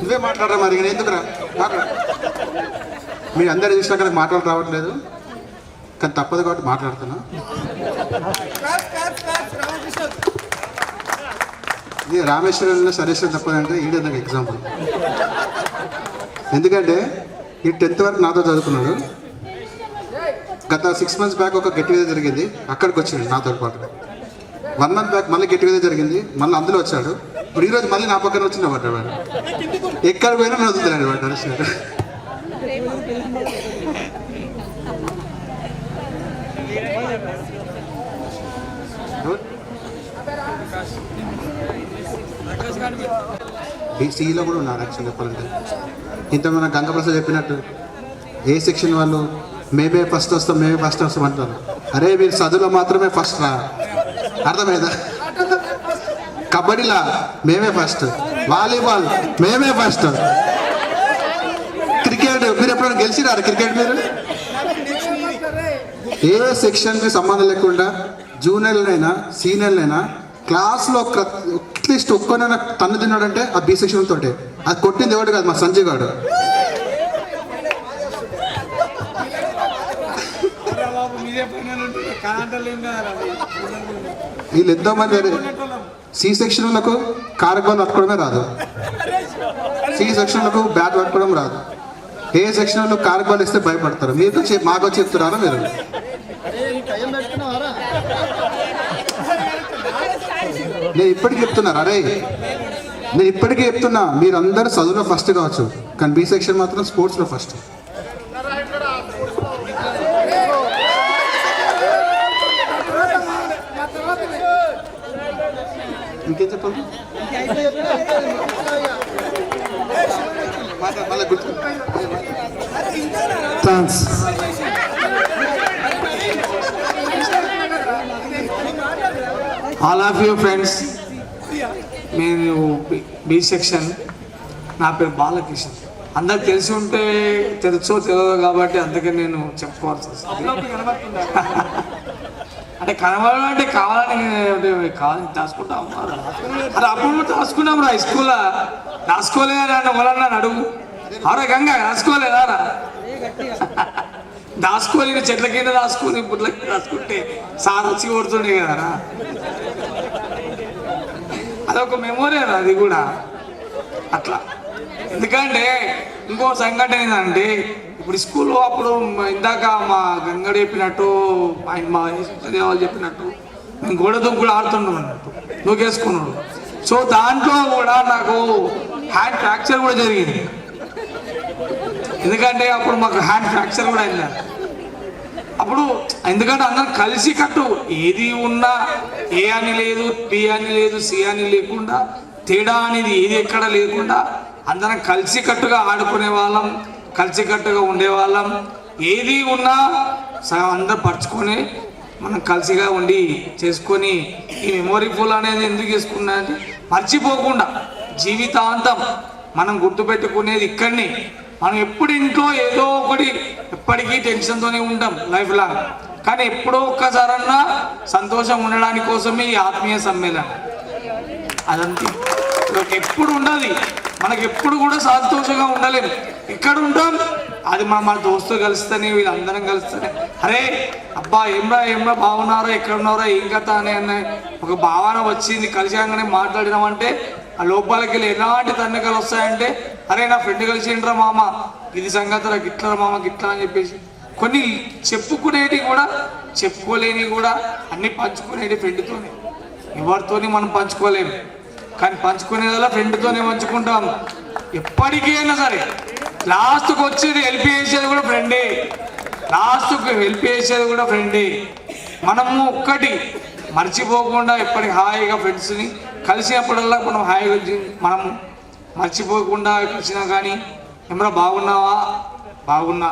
నువ్వే మాట్లాడరా మరి ఎందుకురా మాట్లాడు. మీరు అందరు చూసినా కదా మాటలు రావట్లేదు, కానీ తప్పదు కాబట్టి మాట్లాడుతున్నా. ఇది రామేశ్వరంలో సరేశ్వరం తప్పదంటే ఈడే నాకు ఎగ్జాంపుల్. ఎందుకంటే ఈ 10th వరకు నాతో చదువుకున్నాడు. గత 6 months బ్యాక్ ఒక గెట్ టుగెదర్ జరిగింది, అక్కడికి వచ్చాడు నాతో పాటు. 1 month బ్యాక్ మళ్ళీ గెట్ టుగెదర్ జరిగింది, మళ్ళీ అందులో వచ్చాడు. ఇప్పుడు ఈరోజు మళ్ళీ నా పక్కన వచ్చిన పడ్డాడు. ఎక్కడ పోయినా నేను వదులుతున్నాడు వాడు నడుస్తున్నాడు. బీసీలో కూడా ఉన్నారు యాక్చువల్ చెప్పాలంటే. ఇంత మన గంగప్రసాద్ చెప్పినట్టు ఏ సెక్షన్ వాళ్ళు మేమే ఫస్ట్ వస్తాం అంటారు. అరే మీరు చదువులో మాత్రమే ఫస్ట్ రా, అర్థమైందా? కబడ్డీలా మేమే ఫస్ట్, వాలీబాల్ మేమే ఫస్ట్, క్రికెట్ మీరు ఎప్పుడైనా గెలిచిరారు? క్రికెట్ మీరు ఏ సెక్షన్కి సంబంధం లేకుండా జూనియర్లైనా సీనియర్లైనా క్లాస్లో అట్లీస్ట్ ఒక్కనైనా తన్ను తిన్నాడంటే ఆ బి సెక్షన్ తోటే. అది కొట్టింది ఎవడు కాదు, మా సంజయ్ గారు. వీళ్ళు ఎంతోమంది సి సెక్షన్లకు కారకబాల్ పట్టుకోవడమే రాదు, సి సెక్షన్లకు బ్యాట్ పట్టుకోవడం రాదు, ఏ సెక్షన్లో కారకబాల్ ఇస్తే భయపడతారు. మీరు మాకు చెప్తున్నారా మీరు? నేను ఇప్పటికీ చెప్తున్నారు, అరే నేను ఇప్పటికీ చెప్తున్నా, మీరందరూ చదువులో ఫస్ట్ కావచ్చు, కానీ బి సెక్షన్ మాత్రం స్పోర్ట్స్లో ఫస్ట్. ఇంకేం చెప్పాలి? Thanks. All of you friends, నేను బి సెక్షన్, నా పేరు బాలకిషన్. అందరికి తెలిసి ఉంటే తెలుసో తెలియదు కాబట్టి అందుకే నేను చెప్పుకోవాల్సి వస్తుంది. అంటే కనబడడం అంటే కావాలని దాచుకుంటాం. అరే అప్పుడు దాచుకున్నాం రా, స్కూల్లో దాచుకోలేదా వాళ్ళన్నా అడుగు. అవరా గంగ దాచుకోలేదారా? దాచుకోలేని చెట్ల కింద దాచుకొని బుట్ల కింద దాచుకుంటే సార్ వచ్చి కొడుతుండే కదరా. అదొక మెమొరీ అది, అది కూడా అట్లా. ఎందుకంటే ఇంకో సంఘటన ఏంటంటే, ఇప్పుడు స్కూల్లో అప్పుడు ఇందాక మా గంగడు చెప్పినట్టు, ఆయన మా వాళ్ళు చెప్పినట్టు మేము గోడ దుక్కులు ఆడుతున్నాం అన్నట్టు, దూకేసుకున్నాడు. సో దాంట్లో కూడా నాకు హ్యాండ్ ఫ్రాక్చర్ కూడా జరిగింది. ఎందుకంటే అప్పుడు మాకు హ్యాండ్ ఫ్రాక్చర్ కూడా అయింది అప్పుడు. ఎందుకంటే అందరం కలిసి కట్టు, ఏది ఉన్నా ఏ అని లేదు, బి అని లేదు, సి అని లేకుండా, తేడా అనేది ఏది ఎక్కడ లేకుండా అందరం కలిసి కట్టుగా ఆడుకునే వాళ్ళం, కలిసికట్టుగా ఉండేవాళ్ళం. ఏది ఉన్నా అందరూ పరుచుకొని మనం కలిసిగా ఉండి చేసుకొని ఈ మెమొరీ ఫుల్ అనేది ఎందుకు చేసుకున్నా అంటే, మర్చిపోకుండా జీవితాంతం మనం గుర్తుపెట్టుకునేది ఇక్కడిని. మనం ఎప్పుడు ఇంట్లో ఏదో ఒకటి ఎప్పటికీ టెన్షన్తోనే ఉంటాం లైఫ్ లాంగ్, కానీ ఎప్పుడో ఒక్కసారన్నా సంతోషం ఉండడానికి కోసమే ఈ ఆత్మీయ సమ్మేళనం. అదంతే, ఎప్పుడు ఉండదు. మనకి ఎప్పుడు కూడా సంతోషంగా ఉండలేము. ఇక్కడ ఉంటాం, అది మన దోస్తులు కలుస్తేనే, వీళ్ళందరం కలుస్తేనే అరే అబ్బా ఏమ్రా బాగున్నారా, ఎక్కడ ఉన్నారా, ఏం కథ అనే ఒక భావన వచ్చింది. కలిసాగానే మాట్లాడినామంటే ఆ లోపలికి వెళ్ళి ఎలాంటి తన్నికలు వస్తాయంటే, అరే నా ఫ్రెండ్ కలిసిండ్రా మామ, ఇది సంగతిరా, గిట్లరా మామ గిట్లా అని చెప్పేసి. కొన్ని చెప్పుకునేవి కూడా చెప్పుకోలేని కూడా అన్ని పంచుకునేవి ఫ్రెండ్తోనే. ఎవరితోని మనం పంచుకోలేము, కానీ పంచుకునేదల్లా ఫ్రెండ్తోనే పంచుకుంటాం. ఎప్పటికైనా సరే లాస్ట్కి వచ్చేది హెల్ప్ చేసేది కూడా ఫ్రెండే, లాస్ట్కి హెల్ప్ చేసేది కూడా ఫ్రెండే. మనము ఒక్కటి మర్చిపోకుండా ఎప్పటికి హాయిగా ఫ్రెండ్స్ని కలిసినప్పుడల్లా మనం హాయిగా మనం మర్చిపోకుండా కలిసినా కానీ ఏమన్నా బాగున్నా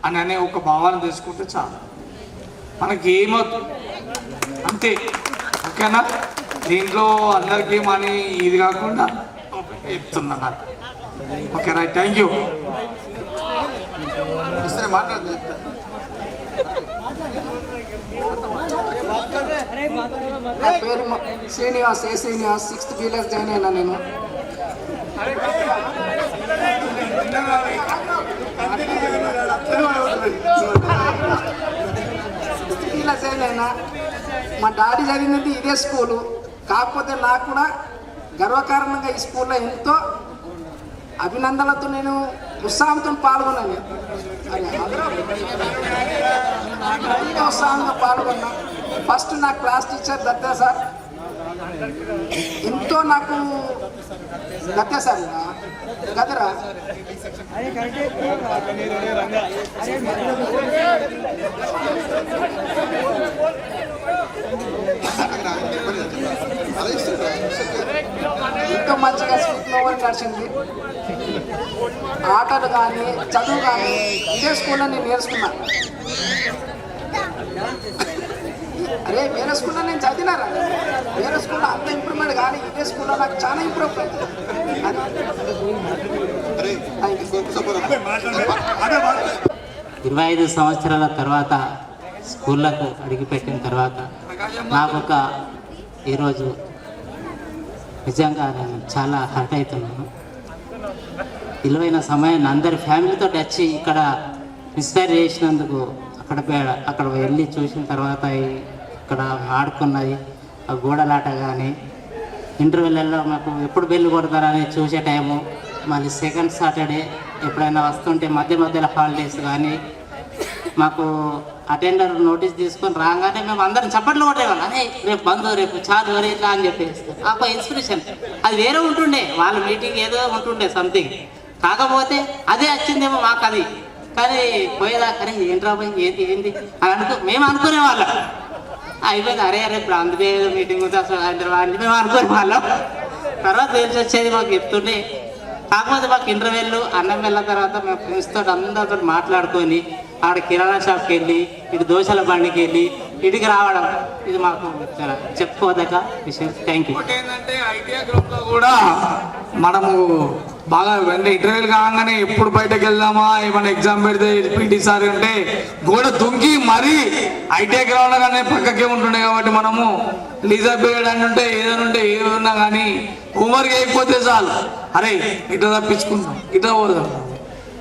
అని అనే ఒక భావన తెలుసుకుంటే చాలు, మనకి ఏమవుతుంది అంతే. ఓకేనా? దీంట్లో అందరికీ మనీ ఇది కాకుండా చెప్తున్నా నాకు. Okay right, thank you. మాట్లాడదు నా పేరు శ్రీనివాస్, ఏ శ్రీనివాస్. 6th B-Class జాయిన్ అయినా నేను. B-Class జాయిన్ అయినా. మా డాడీ చదివినది ఇదే స్కూలు. కాకపోతే నాకు కూడా గర్వకారణంగా ఈ స్కూల్లో ఎంతో అభినందనలతో నేను ఉత్సాహంతో పాల్గొన్నాను. ఎంతో ఉత్సాహంగా పాల్గొన్నా. ఫస్ట్ నా క్లాస్ టీచర్ దత్తా సార్ ఎంతో నాకు దత్తా సార్ కదరా ఎంతో మంచిగా స్కూల్లో నడిచింది. ఆటలు కానీ చదువు కానీ ఇదే స్కూల్లో నేను నేర్చుకున్నా. అరే వేరే స్కూల్లో నేను చదివినారా, వేరే స్కూల్లో అంత ఇంప్రూవ్మెంట్ కానీ ఇదే స్కూల్లో నాకు చాలా ఇంప్రూవ్ అయింది. 25 సంవత్సరాల తర్వాత స్కూళ్ళకు అడిగిపెట్టిన తర్వాత నాకొక ఈరోజు నిజంగా నేను చాలా హర్ట్ అవుతున్నాను. విలువైన సమయాన్ని అందరి ఫ్యామిలీతో వచ్చి ఇక్కడ ఇన్స్పైర్ చేసినందుకు అక్కడ వెళ్ళి చూసిన తర్వాత ఇక్కడ ఆడుకున్నది ఆ గోడలాట కానీ ఇంటర్వెల్లో మాకు ఎప్పుడు బెల్లు కొడతారని చూసే టైము, మళ్ళీ సెకండ్ సాటర్డే ఎప్పుడైనా వస్తుంటే మధ్యలో హాలిడేస్ కానీ మాకు అటెండర్ నోటీస్ తీసుకొని రాగానే మేము అందరం చప్పట్లు కొట్టేవాళ్ళం. అదే రేపు బంధు, రేపు చాలు వరే ఇట్లా అని చెప్పేసి ఒక ఇన్స్పిరేషన్ అది వేరే ఉంటుండే. వాళ్ళ మీటింగ్ ఏదో ఉంటుండే సంథింగ్, కాకపోతే అదే వచ్చిందేమో మాకు అది. కానీ పోయేదాకా అరే ఏంట్రా పోయి ఏంటి అని మేము అనుకునే వాళ్ళం. అయిపోయింది, అరే ఇప్పుడు అందుకే మీటింగ్ ఉంది అసలు అని మేము అనుకునే వాళ్ళం. తర్వాత తెలిసి వచ్చేది మాకు చెప్తుండే. కాకపోతే మాకు ఇంటర్వెల్లు అన్నం వెళ్ళిన తర్వాత మేము ఫ్రెండ్స్తో అందరితో మాట్లాడుకొని ఆడ కిరాణా షాప్కి వెళ్ళి ఇటు దోశల బండికి వెళ్ళి ఇటుకి రావడం ఇది మాకు చాలా చెప్పుకోదగ్గ విషయం. Thank you. ఏంటంటే ఐటీఐ గ్రూప్లో కూడా మనము బాగా అంటే ఇంటర్వ్యూలు కాగానే ఎప్పుడు బయటకు వెళ్దామా, ఏమైనా ఎగ్జామ్ పెడితే పీటీ సార్ అంటే గోడ దుంకి మరీ ఐటీఐ గ్రౌండ్ కానీ పక్కకే ఉంటుండే. కాబట్టి మనము లీజర్ పీరియడ్ అని ఉంటే ఏదన్నా కానీ హోంవర్క్ అయిపోతే చాలు, అరే ఇట్లా తప్పించుకుంటాం ఇట్లా పోదాం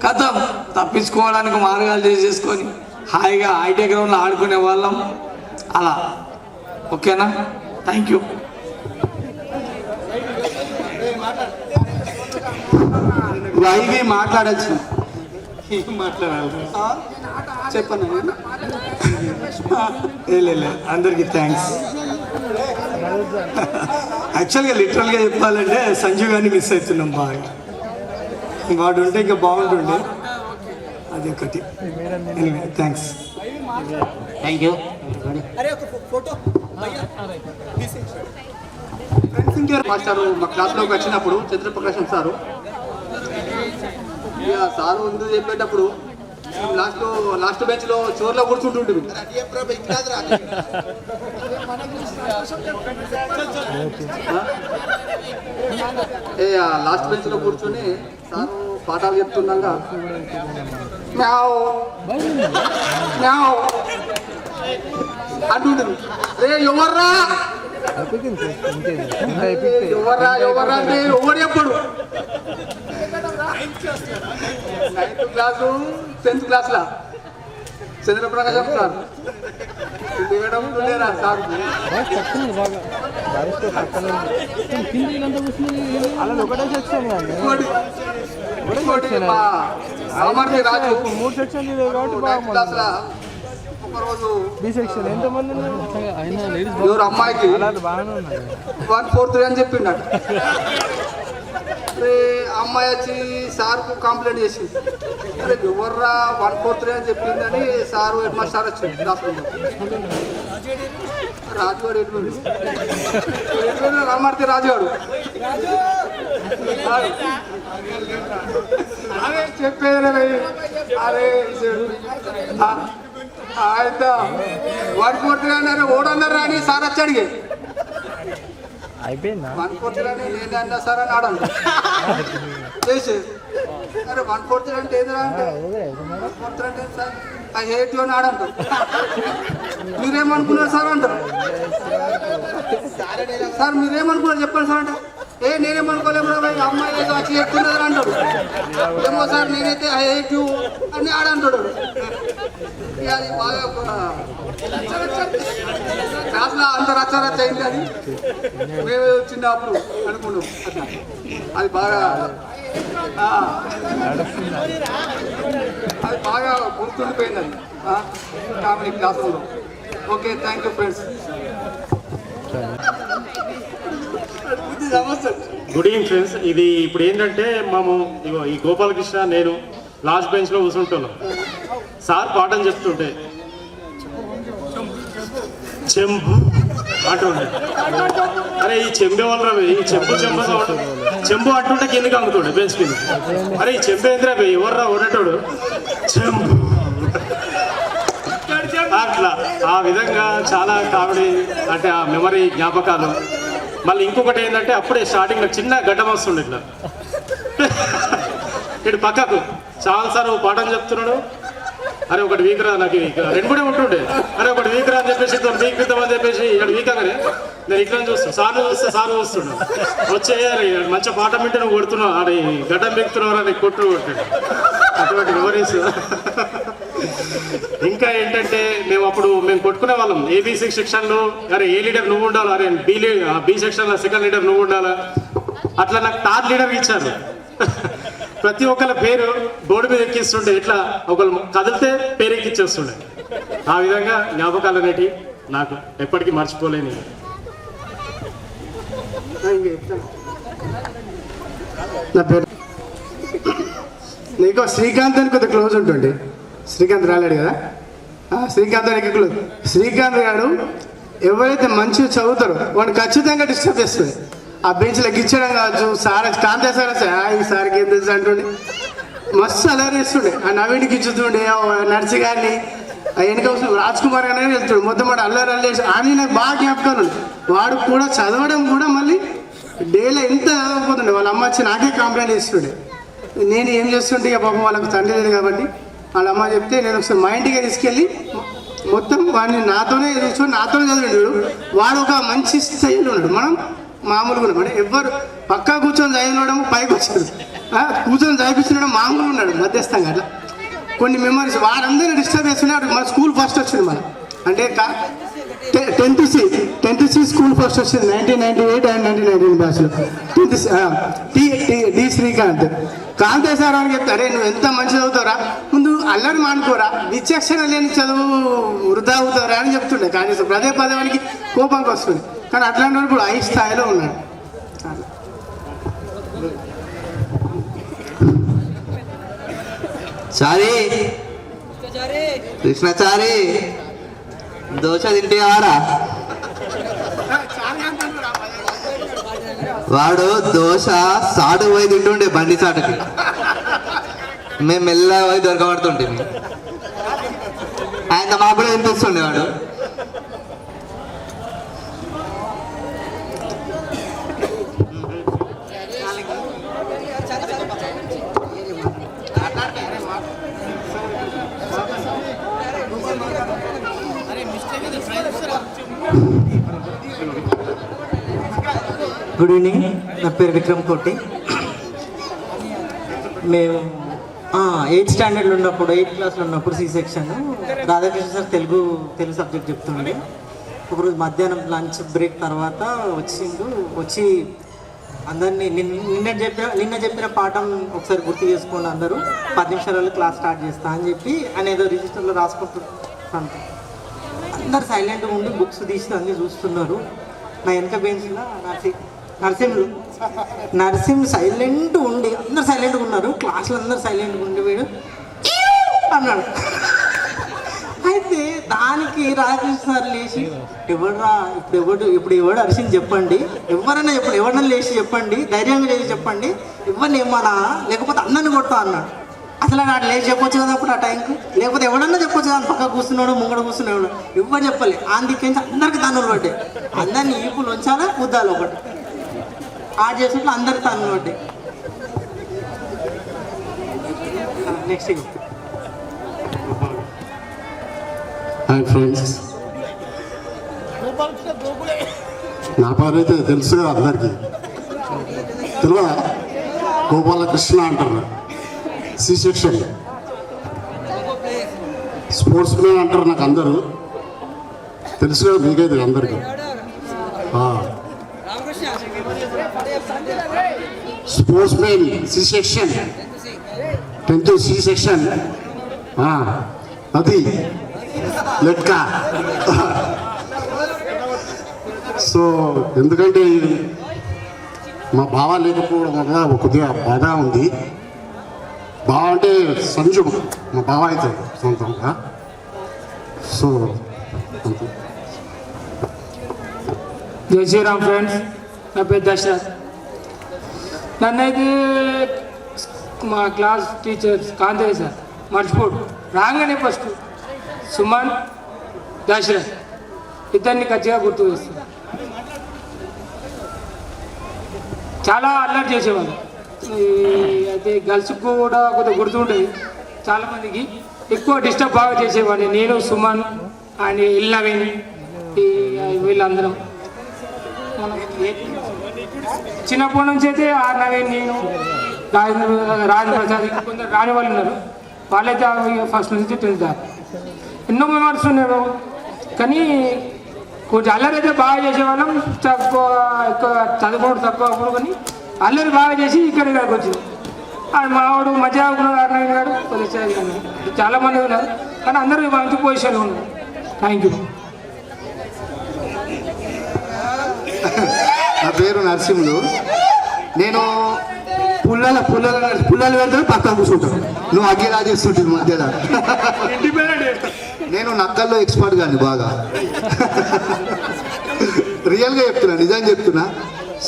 కథం తప్పించుకోవడానికి మార్గాలు చేసేసుకొని హాయిగా ఐటీఐ గ్రౌండ్లో ఆడుకునే వాళ్ళం అలా. ఓకేనా, థ్యాంక్ యూ. వైవి మాట్లాడచ్చు, ఏం మాట్లాడాలి చెప్పను. అందరికీ థ్యాంక్స్. యాక్చువల్గా లిటరల్గా చెప్పాలంటే సంజీవ్ గారిని మిస్ అవుతున్నాం బాగా. వాడు ఉంటే ఇంకా బాగుంటుండే, అది ఒకటి. థ్యాంక్స్. Thank you. మాస్టారు మా క్లాస్లోకి వచ్చినప్పుడు చంద్రప్రకాశం సారు సారు ముందు చెప్పేటప్పుడు లాస్ట్ బెంచ్లో చోర్లో కూర్చుంటుంటుంది. లాస్ట్ బెంచ్లో కూర్చొని సారు పాఠాలు చెప్తున్నాగా మ్యావ్ మ్యావ్ అంటుంటుంది. రే ఎవర్రా ఎవర్రా అంటే ఎవరు చెప్పడు. 9th class 10th క్లాస్లా Chandraprakasam sir దిగడం లేరా సార్ సామర్థ్య రాజు 9th క్లాస్లా ఒకరోజు ఎవరు అమ్మాయికి 1/4 అని చెప్పిండట. అమ్మాయి వచ్చి సార్కు కంప్లైంట్ చేసింది. అరే ఎవర్రా 1/4 అని చెప్పిందని సారు హెడ్ మాస్టర్ వచ్చింది క్లాస్లో. రాజుగాడు ఎటువంటి రామార్తి రాజుగాడు అరే చెప్పేది అరే అయితే 1/4 అన్నారు ఓడన్నారు అని సార్ వచ్చి అడిగే అయిపోయిందా 1/4 లేదంటే సార్ అని ఆడండి చేసి అరే 1/4 అంటే ఏదిరా అంటే 1/4 అంటే సార్ ఐ హేట్ యూ అని ఆడంటారు. మీరేమనుకున్నారు సార్ అంటారు. సార్ మీరేమనుకున్నారు చెప్పండి సార్ అంటే నేనేమనుకోలేము అమ్మాయి ఏదో వచ్చి చెప్తున్నది అంటాడు. ఏమో సార్ నేనైతే ఐ హేట్ యూ అని ఆడంటాడు. ఇక అది బాగా క్లాస్లో అంత రచ్చరచ్చ అయింది. అది మేము చిన్నప్పుడు అనుకున్నాం అట్లా. అది బాగా గుర్తుండిపోయింది అది కామెడీ క్లాస్ రూమ్లో. Okay, thank you friends. Good evening friends. ఇది ఇప్పుడు ఏంటంటే మేము ఇగో ఈ గోపాలకృష్ణ నేను లాస్ట్ బెంచ్లో కూర్చుంటున్నాం. సార్ పాఠం చెప్తుంటే చెంబు అంటుండే. అరే ఈ చెంబే వల్ల ఈ చెంబు చెంబు అంటుంటే కిందకి అమ్ముతుండే బెంచ్ కింద. అరే ఈ చెంబు ఏంద్రా ఎవర్రా ఉన్నటోడు చెంబు అట్లా. ఆ విధంగా చాలా కామెడీ అంటే ఆ మెమరీ జ్ఞాపకాలు. మళ్ళీ ఇంకొకటి ఏంటంటే అప్పుడే స్టార్టింగ్లో చిన్న గడ్డం వస్తుండే ఇట్లా ఇటు పక్కకు చాలాసార్లు పాఠం చెప్తున్నాడు. అరే ఒకటి వీకరా నాకు రెండు కూడా ఉంటుండే. అరే ఒకటి వీకరా అని చెప్పేసి వీకిద్దాం అని చెప్పేసి ఇక్కడ వీకగానే నేను ఇక్కడ చూస్తాను. సార్ చూస్తున్నాడు వచ్చే మంచిగా పాఠం వింటే నువ్వు కొడుతున్నావు అని గడ్డం వీకుతున్నావు అని కొట్టు కొట్టాడు. అటువంటి మెమరీస్. ఇంకా ఏంటంటే మేము కొట్టుకునే వాళ్ళం ఏబీసీ సెక్షన్లో. అరే ఏ లీడర్ నువ్వు ఉండాలి, అరే బి సెక్షన్లో సెకండ్ లీడర్ నువ్వు ఉండాలా. అట్లా నాకు టాప్ లీడర్ ఇచ్చారు. ప్రతి ఒక్కళ్ళ పేరు బోర్డు మీద ఎక్కిస్తుండే. ఇట్లా ఒకళ్ళు కదిలితే పేరు ఎక్కిచ్చేస్తుండే. ఆ విధంగా జ్ఞాపకాలు అనేటివి నాకు ఎప్పటికీ మర్చిపోలేని. నా పేరు నీకు శ్రీకాంత్ అని కొద్దిగా క్లోజ్ ఉంటుంది. శ్రీకాంత్ రాలేడు కదా. శ్రీకాంత్ అని క్లోజ్. శ్రీకాంత్ గారు ఎవరైతే మంచిగా చదువుతారో వాడిని ఖచ్చితంగా డిస్టర్బ్ చేస్తుంది. ఆ బెంచ్లో గిచ్చడం కావచ్చు. సార్ కాంతే సార్ ఈ సార్కి ఏం తెలుసు అంటుండే మస్తు అలరి చేస్తుండే. ఆ నవీన్కి ఇచ్చుతుండే, నర్సి గారిని వెనక రాజ్ కుమార్ గారిని వెళ్తుండే. మొత్తం వాడు అల్లరి అని నాకు బాగా జ్ఞాపకాలు ఉంది. వాడు కూడా చదవడం కూడా మళ్ళీ డేలో ఎంత చదవకపోతుండే. వాళ్ళ అమ్మ వచ్చి నాకే కంప్లైంట్ చేస్తుండే. నేను ఏం చేస్తుంటే ఇక పాపం వాళ్ళకు తండ్రి లేదు కాబట్టి వాళ్ళ అమ్మ చెప్తే నేను ఒకసారి మా ఇంటికి తీసుకెళ్ళి మొత్తం వాడిని నాతోనే కూర్చొని నాతోనే చదివాడు. వాడు ఒక మంచి స్థాయిలో ఉన్నాడు. మనం మామూలుగా ఉన్నాం అంటే ఎవ్వరు పక్కా కూర్చొని చదివినడం పైకి వచ్చాడు. కూర్చొని చదివిస్తున్నాడు మామూలుగా ఉన్నాడు మధ్యస్థంగా. అట్లా కొన్ని మెమరీస్ వారందరినీ డిస్టర్బ్ చేస్తున్నాడు. మన స్కూల్ ఫస్ట్ వచ్చింది మన అంటే 10th C స్కూల్ ఫస్ట్ వచ్చింది 1998 అండ్ 1999 బ్యాచ్లో. 10th D Srikanth. కాంతే సార్ అని చెప్తారే నువ్వు ఎంత మంచి చదువుతారా, ముందు అల్లరి మానుకోరా, విచక్షణ లేని చదువు వృధా అవుతారా అని చెప్తుండే. కానీ పదే వానికి కోపంకి వస్తుంది. కానీ అట్లాంటి వాడు ఇప్పుడు హై స్థాయిలో ఉన్నాడు. చారి కృష్ణచారి దోశ తింటే ఆరా. వాడు దోశ సాటు పోయి తింటుండే బండి సాటుకి. మేము మెల్లగా పోయి దొరకబడుతుంటే ఆయన మాకు కూడా వినిపిస్తుండే. వాడు గుడ్ ఈవినింగ్. నా పేరు విక్రమ్ కోటి. మేము 8th స్టాండర్డ్లో ఉన్నప్పుడు 8th క్లాస్లో ఉన్నప్పుడు C section Radhakrishna sir Telugu subject చెప్తుండే. ఒకరోజు మధ్యాహ్నం లంచ్ బ్రేక్ తర్వాత వచ్చి అందరినీ నిన్న చెప్పిన పాఠం ఒకసారి గుర్తు చేసుకోండి అందరూ 10 నిమిషాలలో క్లాస్ స్టార్ట్ చేస్తా అని చెప్పి ఆయన ఏదో రిజిస్టర్లో రాసుకుంటున్నాను. అందరు సైలెంట్గా ఉండి బుక్స్ తీసి అన్నీ చూస్తున్నారు. నా వెనక బెంచ్లో నరసింహ సైలెంట్ ఉండి అందరు సైలెంట్గా ఉన్నారు. క్లాస్లో అందరు సైలెంట్గా ఉండి వీడు అన్నాడు. అయితే దానికి రాధాకృష్ణ సార్ లేచి ఇప్పుడు ఎవడు అరిసింది చెప్పండి, ఎవరైనా లేచి చెప్పండి, ధైర్యంగా చేసి చెప్పండి, ఎవరిని ఏమన్నా లేకపోతే అందరిని కొడతా అన్నాడు. అసలు నాడు లేచి చెప్పొచ్చు కదా అప్పుడు ఆ టైంకి, లేకపోతే ఎవడన్నా చెప్పొచ్చు కదా. పక్క కూర్చున్నాడు, ముంగడ కూర్చున్నాడు, ఎవరు చెప్పలే. అందుకేంచి అందరికి తన్నులు పడ్డాయి. అందరినీ ఈపులు ఉంచాలా ముద్దాలు ఒకటి ఆడ్ చేసినట్లు అందరికి తన్నులు పడ్డాయి. నెక్స్ట్ హాయ్ ఫ్రెండ్స్, నా పేరు అయితే తెలుసు కదా అందరికీ, తెలియదా? గోపాలకృష్ణ అంటారు, సి సెక్షన్ స్పోర్ట్స్ మ్యాన్ అంటారు. నాకు అందరూ తెలుసు కదా, మీకైతే అందరికీ. Sports man C section, 10th C section, అది లెక్క. సో ఎందుకంటే మా బావ లేకపోవడం వల్ల కొద్దిగా బాధగా ఉంది. బావ అంటే సంజు, మా బావ అయితే సొంతంగా. సో జై శ్రీరామ్ ఫ్రెండ్స్, నా పేరు దశరథ్. నన్నైతే మా క్లాస్ టీచర్స్ కాంతయ్య సార్ మర్చిపోడు రాగానే ఫస్ట్ సుమన్, దశరథ్ ఇద్దరిని ఖచ్చితంగా గుర్తు వేస్తారు. చాలా అల్లరి చేసేవాళ్ళు. అయితే గర్ల్స్కి కూడా కొద్దిగా గుర్తుంటుంది. చాలామందికి ఎక్కువ డిస్టర్బ్ బాగా చేసేవాడిని నేను, సుమన్ అండ్ ఇల్లవిన్, వీళ్ళందరం. మనం చిన్నప్పటి నుంచి అయితే నవీన్, నేను, రాజేంద్ర ప్రసాద్, కొందరు రాని వాళ్ళు ఉన్నారు. వాళ్ళైతే ఫస్ట్ నుంచి 10th దాకా ఎన్నో మెమరీస్ ఉన్నాయి బాబు. కానీ కొంచెం అల్లరి అయితే బాగా చేసేవాళ్ళం. తక్కువ ఎక్కువ చదువుకోవడం తక్కువ అప్పుడు, కానీ అల్లరి బాగా చేసి ఇక్కడికి వచ్చింది. అది మావాడు మధ్య నవీన్ గారు చాలామంది ఉన్నారు, కానీ అందరూ మంచి పొజిషన్లో ఉన్నారు. Thank you. నా పేరు నరసింహులు. నేను పుల్లలు వెళ్తాడు, పక్కన కూర్చుంటాడు. నువ్వు అగ్గి రాజేస్తుంటుంది మధ్యలో. నేను నక్కల్లో ఎక్స్పర్ట్ కానీ బాగా రియల్గా చెప్తున్నా, నిజం చెప్తున్నా.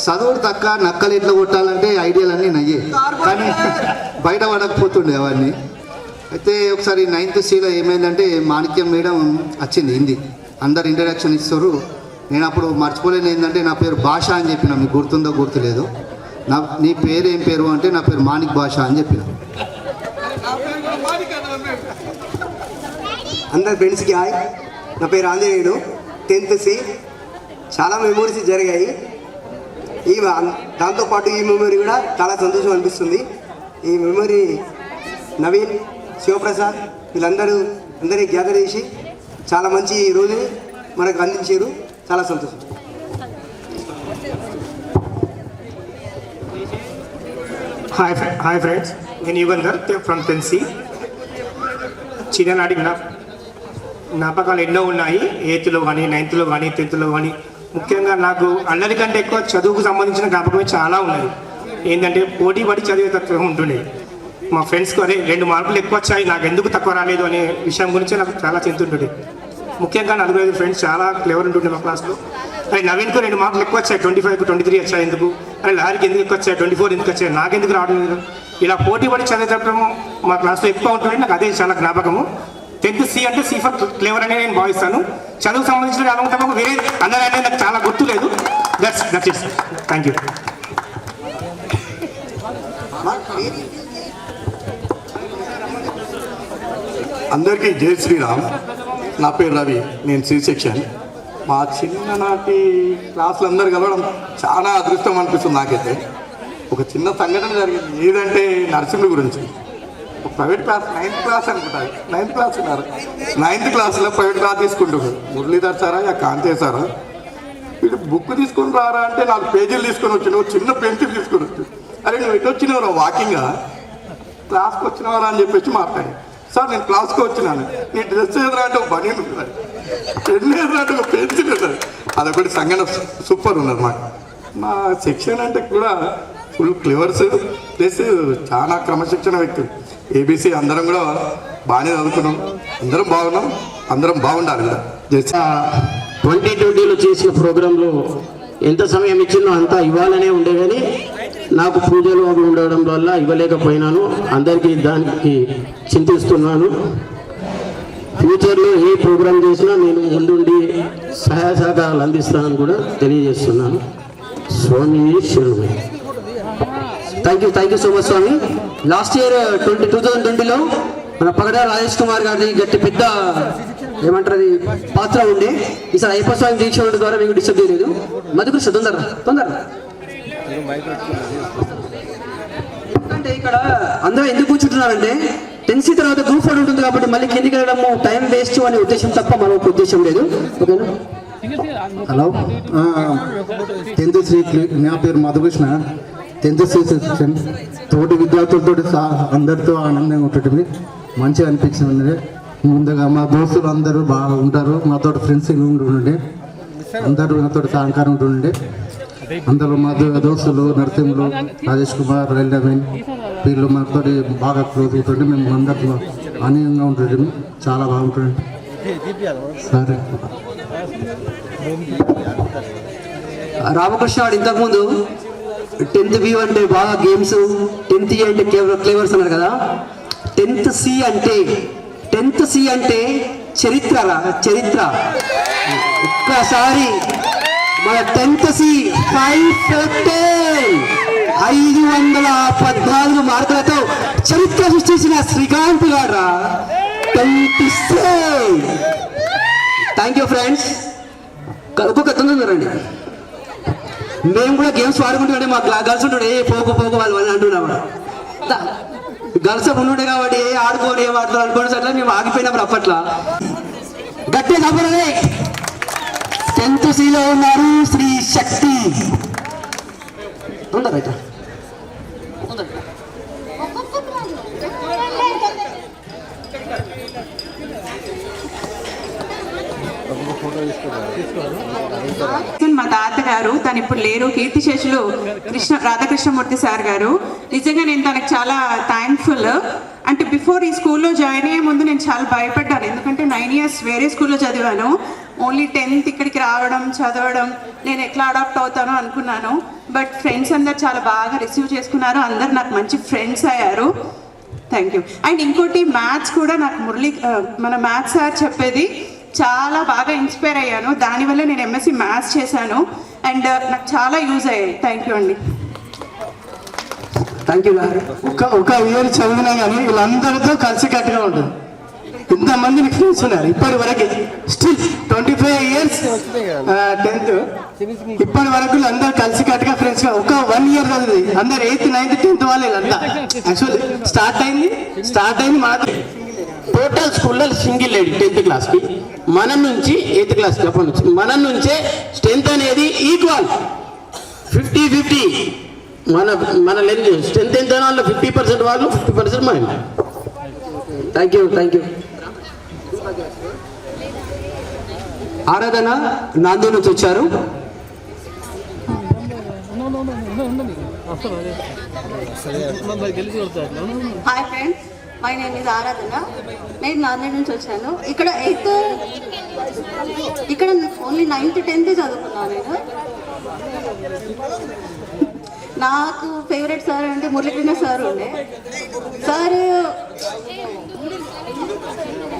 చదువుడు తక్క నక్కలు ఎట్లా కొట్టాలంటే ఐడియాలు అన్నీ నయ్యే, కానీ బయట పడకపోతుండే అవన్నీ. అయితే ఒకసారి 9th Cలో ఏమైందంటే మాణిక్యం మేడం వచ్చింది, హిందీ అందరు ఇంట్రడక్షన్ ఇస్తారు. నేను అప్పుడు మర్చిపోలేను ఏంటంటే నా పేరు భాష అని చెప్పిన, మీకు గుర్తుందో గుర్తులేదు. నీ పేరు ఏం పేరు అంటే నా పేరు మాణిక్ భాష అని చెప్పిన. అందరి ఫ్రెండ్స్కి హాయ్, నా పేరు ఆంజనేయుడు, 10th C. చాలా మెమోరీస్ జరిగాయి. దాంతోపాటు ఈ మెమరీ కూడా చాలా సంతోషం అనిపిస్తుంది. ఈ మెమరీ నవీన్, శివప్రసాద్ అందరినీ గ్యాదర్ చేసి చాలా మంచి రోజుని మనకు అందించారు. చాలా సంతోషం. హాయ్ ఫ్రెండ్స్, నేను యుగంధర్ ఫ్రమ్ 10th C. చిన్ననాటి జ్ఞాపకాలు ఎన్నో ఉన్నాయి. 8th కానీ 9th కానీ 10th కానీ. ముఖ్యంగా నాకు అల్లరి కంటే ఎక్కువ చదువుకు సంబంధించిన జ్ఞాపకమే చాలా ఉన్నది. ఏంటంటే పోటీ పడి చదివే తత్వం ఉంటుండే. మా ఫ్రెండ్స్కి అదే 2 మార్కులు ఎక్కువ వచ్చాయి, నాకు ఎందుకు తక్కువ రాలేదు అనే విషయం గురించి నాకు చాలా చింతుంటుండే. ముఖ్యంగా 4-5 ఫ్రెండ్స్ చాలా క్లెవర్ ఉంటుండే మా క్లాస్లో. అరే నవీన్కు 2 మార్కులు ఎక్కువ వచ్చాయి, 25కు 23 వచ్చాయి ఎందుకు, అరే లహరికి ఎందుకు ఎక్కువ వచ్చాయి, 24 ఎందుకు వచ్చాయి, నాకెందుకు రావడం. ఇలా పోటీ పడి చదివేటప్పుడు మా క్లాస్లో ఎక్కువ ఉంటుంది. నాకు అదే చాలా జ్ఞాపకము. 10th C అంటే C ఫర్ క్లెవర్ అనే నేను భావిస్తాను. చదువుకు సంబంధించిన కాలంతో వేరే అందరూ అనేది నాకు చాలా గుర్తు లేదు. That's it. Thank you. అందరికీ జై శ్రీరామ్. నా పేరు రవి, నేను సి సెక్షన్. మా చిన్ననాటి క్లాసులు అందరు కలవడం చాలా అదృష్టం అనిపిస్తుంది నాకైతే. ఒక చిన్న సంఘటన జరిగింది, ఏదంటే నర్సింహుల గురించి. ప్రైవేట్ క్లాస్ 9th క్లాస్ అనుకుంటారు, 9th క్లాస్ ఉన్నారు. 9th క్లాస్లో ప్రైవేట్ క్లాస్ తీసుకుంటున్నారు. మురళీధర్ సారా యా కాంతే సారా, వీడు బుక్ తీసుకొని రారా అంటే 4 పేజీలు తీసుకొని వచ్చినావు, చిన్న పెన్సిల్ తీసుకొని వచ్చి, అరే నువ్వు ఎటు వచ్చినావు వాకింగ్గా, క్లాస్కి వచ్చినవారా అని చెప్పేసి మాట్లాడి, సార్ నేను క్లాస్కి వచ్చినాను, నీ డ్రెస్ ఎదురా అంటే ఒక బనీ ఉంటుంది, పెన్ను ఎదురా అంటే ఒక పెన్సిల్ ఉంటుంది. అదొకటి సంఘటన సూపర్ ఉన్నదన్నమాట. మా సెక్షన్ అంటే కూడా ఫుల్ క్లెవర్స్ ప్లస్ చాలా క్రమశిక్షణ వ్యక్తులు. ABC అందరం కూడా బాగానే చదువుకున్నాం, అందరం బాగున్నాం, అందరం బాగుండాలి కూడా. 2020లో చేసిన ప్రోగ్రాంలో ఎంత సమయం ఇచ్చిందో అంతా ఇవ్వాలనే ఉండే, కానీ నాకు పూజలు అవి ఉండడం వల్ల ఇవ్వలేకపోయినాను. అందరికీ దానికి చింతిస్తున్నాను. ఫ్యూచర్లో ఏ ప్రోగ్రాం చేసినా నేను ముందుండి సహాయ సహకారాలు అందిస్తానని కూడా తెలియజేస్తున్నాను. స్వామి శరణు. థ్యాంక్ యూ సో మచ్ స్వామి. లాస్ట్ ఇయర్ 2020లో మన పగడ రాజేష్ కుమార్ గారిని గట్టి పెద్ద ఏమంటారు అది పాత్ర ఉండే. ఈసారి అయ్యప్ప స్వామి దీక్ష ఉండడం ద్వారా మీకు డిస్టర్బ్ చేయలేదు. మధుకృష్ణ తొందర ఎందుకంటే ఇక్కడ అందరూ ఎందుకు కూర్చుంటున్నారంటే 10th తర్వాత గ్రూప్ 4 ఉంటుంది కాబట్టి మళ్ళీ కిందికి వెళ్ళడము టైం వేస్ట్ అనే ఉద్దేశం తప్ప మరొక ఉద్దేశం లేదు. ఓకేనా? హలో 10th శ్రీ, నా పేరు మధుకృష్ణ. 10th శ్రీ సెక్షన్ తోటి విద్యార్థులతో అందరితో ఆనందంగా ఉంటుంది, మంచిగా అనిపించింది. ముందుగా మా దోస్తులు అందరూ బాగా ఉంటారు, మాతో ఫ్రెండ్స్ ఉంటుండే, అందరూ నాతో సహకారం ఉంటుండే. అందరూ మా దోస్తులు నరసింహులు, రాజేష్ కుమార్, రైల్డమెన్ వీళ్ళు మాతో బాగా క్లోజ్ ఉంటుండే. మేము అందరితో ఆనందంగా ఉంటుండే, చాలా బాగుంటుంది. సరే రామకృష్ణ వాడు ఇంతకుముందు 10th B అంటే బాగా గేమ్స్, 10th E అంటే క్లేవర్స్ అన్నారు కదా. 10th C అంటే చరిత్ర. ఒక్కసారి మన 10th C 514 మార్కులతో చరిత్ర సృష్టించిన శ్రీకాంత్ గారు 10th C. Thank you friends. ఒక్కొక్క తొందరండి. మేము కూడా గేమ్స్ ఆడుకుంటుండే, మా గర్ల్స్ ఉంటుండే పోకు వాళ్ళు అంటున్నాం. గర్ల్స్ ఉంటుండే కాబట్టి ఆడుకోని ఏం ఆడుతారు అనుకోండి, అట్లా మేము ఆగిపోయినప్పుడు అప్పట్లో. గట్టి సభలే 10th Cలో ఉన్నారు శ్రీ శక్తి. తొందర మా తాతగారు, తను ఇప్పుడు లేరు, కీర్తిశేషులు రాధాకృష్ణమూర్తి సార్ గారు. నిజంగా నేను తనకు చాలా థ్యాంక్ఫుల్. అంటే బిఫోర్ ఈ స్కూల్లో జాయిన్ అయ్యే ముందు నేను చాలా భయపడ్డాను, ఎందుకంటే 9 years వేరే స్కూల్లో చదివాను. ఓన్లీ 10th ఇక్కడికి రావడం, చదవడం, నేను ఎట్లా అడాప్ట్ అవుతానో అనుకున్నాను. బట్ ఫ్రెండ్స్ అందరు చాలా బాగా రిసీవ్ చేసుకున్నారు, అందరు నాకు మంచి ఫ్రెండ్స్ అయ్యారు. Thank you. అండ్ ఇంకోటి మ్యాథ్స్ కూడా నాకు మన మ్యాథ్స్ సార్ చెప్పేది చాలా బాగా ఇన్స్పైర్ అయ్యాను. దానివల్ల నేను MSc మ్యాథ్స్ చేశాను అండ్ నాకు చాలా యూజ్ అయ్యాయి. థ్యాంక్ యూ అండి. Thank you. ఒక ఇయర్ చదివినా కానీ వీళ్ళందరితో కలిసికట్టుగా ఉంటుంది. ఇంతమంది ఫ్రెండ్స్ ఉన్నారు ఇప్పటి వరకు, స్టిల్ 25 years 10th ఇప్పటి వరకు అందరు కలిసికట్టుగా ఫ్రెండ్స్ గా. ఒక 1 year చదివి అందరు 8th 9th 10th వాళ్ళు అంతా యాక్చువల్లీ స్టార్ట్ అయింది మా టోటల్ స్కూల్లో సింగిల్ లేడీ 10th క్లాస్కి, మన నుంచి 8th క్లాస్కి అప్పటి నుంచి మన నుంచే స్ట్రెంత్ అనేది ఈక్వల్ 50-50. మన లెంత్ స్ట్రెంత్ ఎంత వాళ్ళు 50% వాళ్ళు, 50% మనం. Thank you. ఆరాధన నాందేడ్ నుంచి వచ్చారు. Hi friends, my name is ఆరాధన. నేను నాందేడ్ నుంచి వచ్చాను. ఇక్కడ ఓన్లీ 9th 10th చదువుకున్నాను నేను. నాకు ఫేవరెట్ సార్ అంటే మురళీకృష్ణ సార్ ఉండే. సార్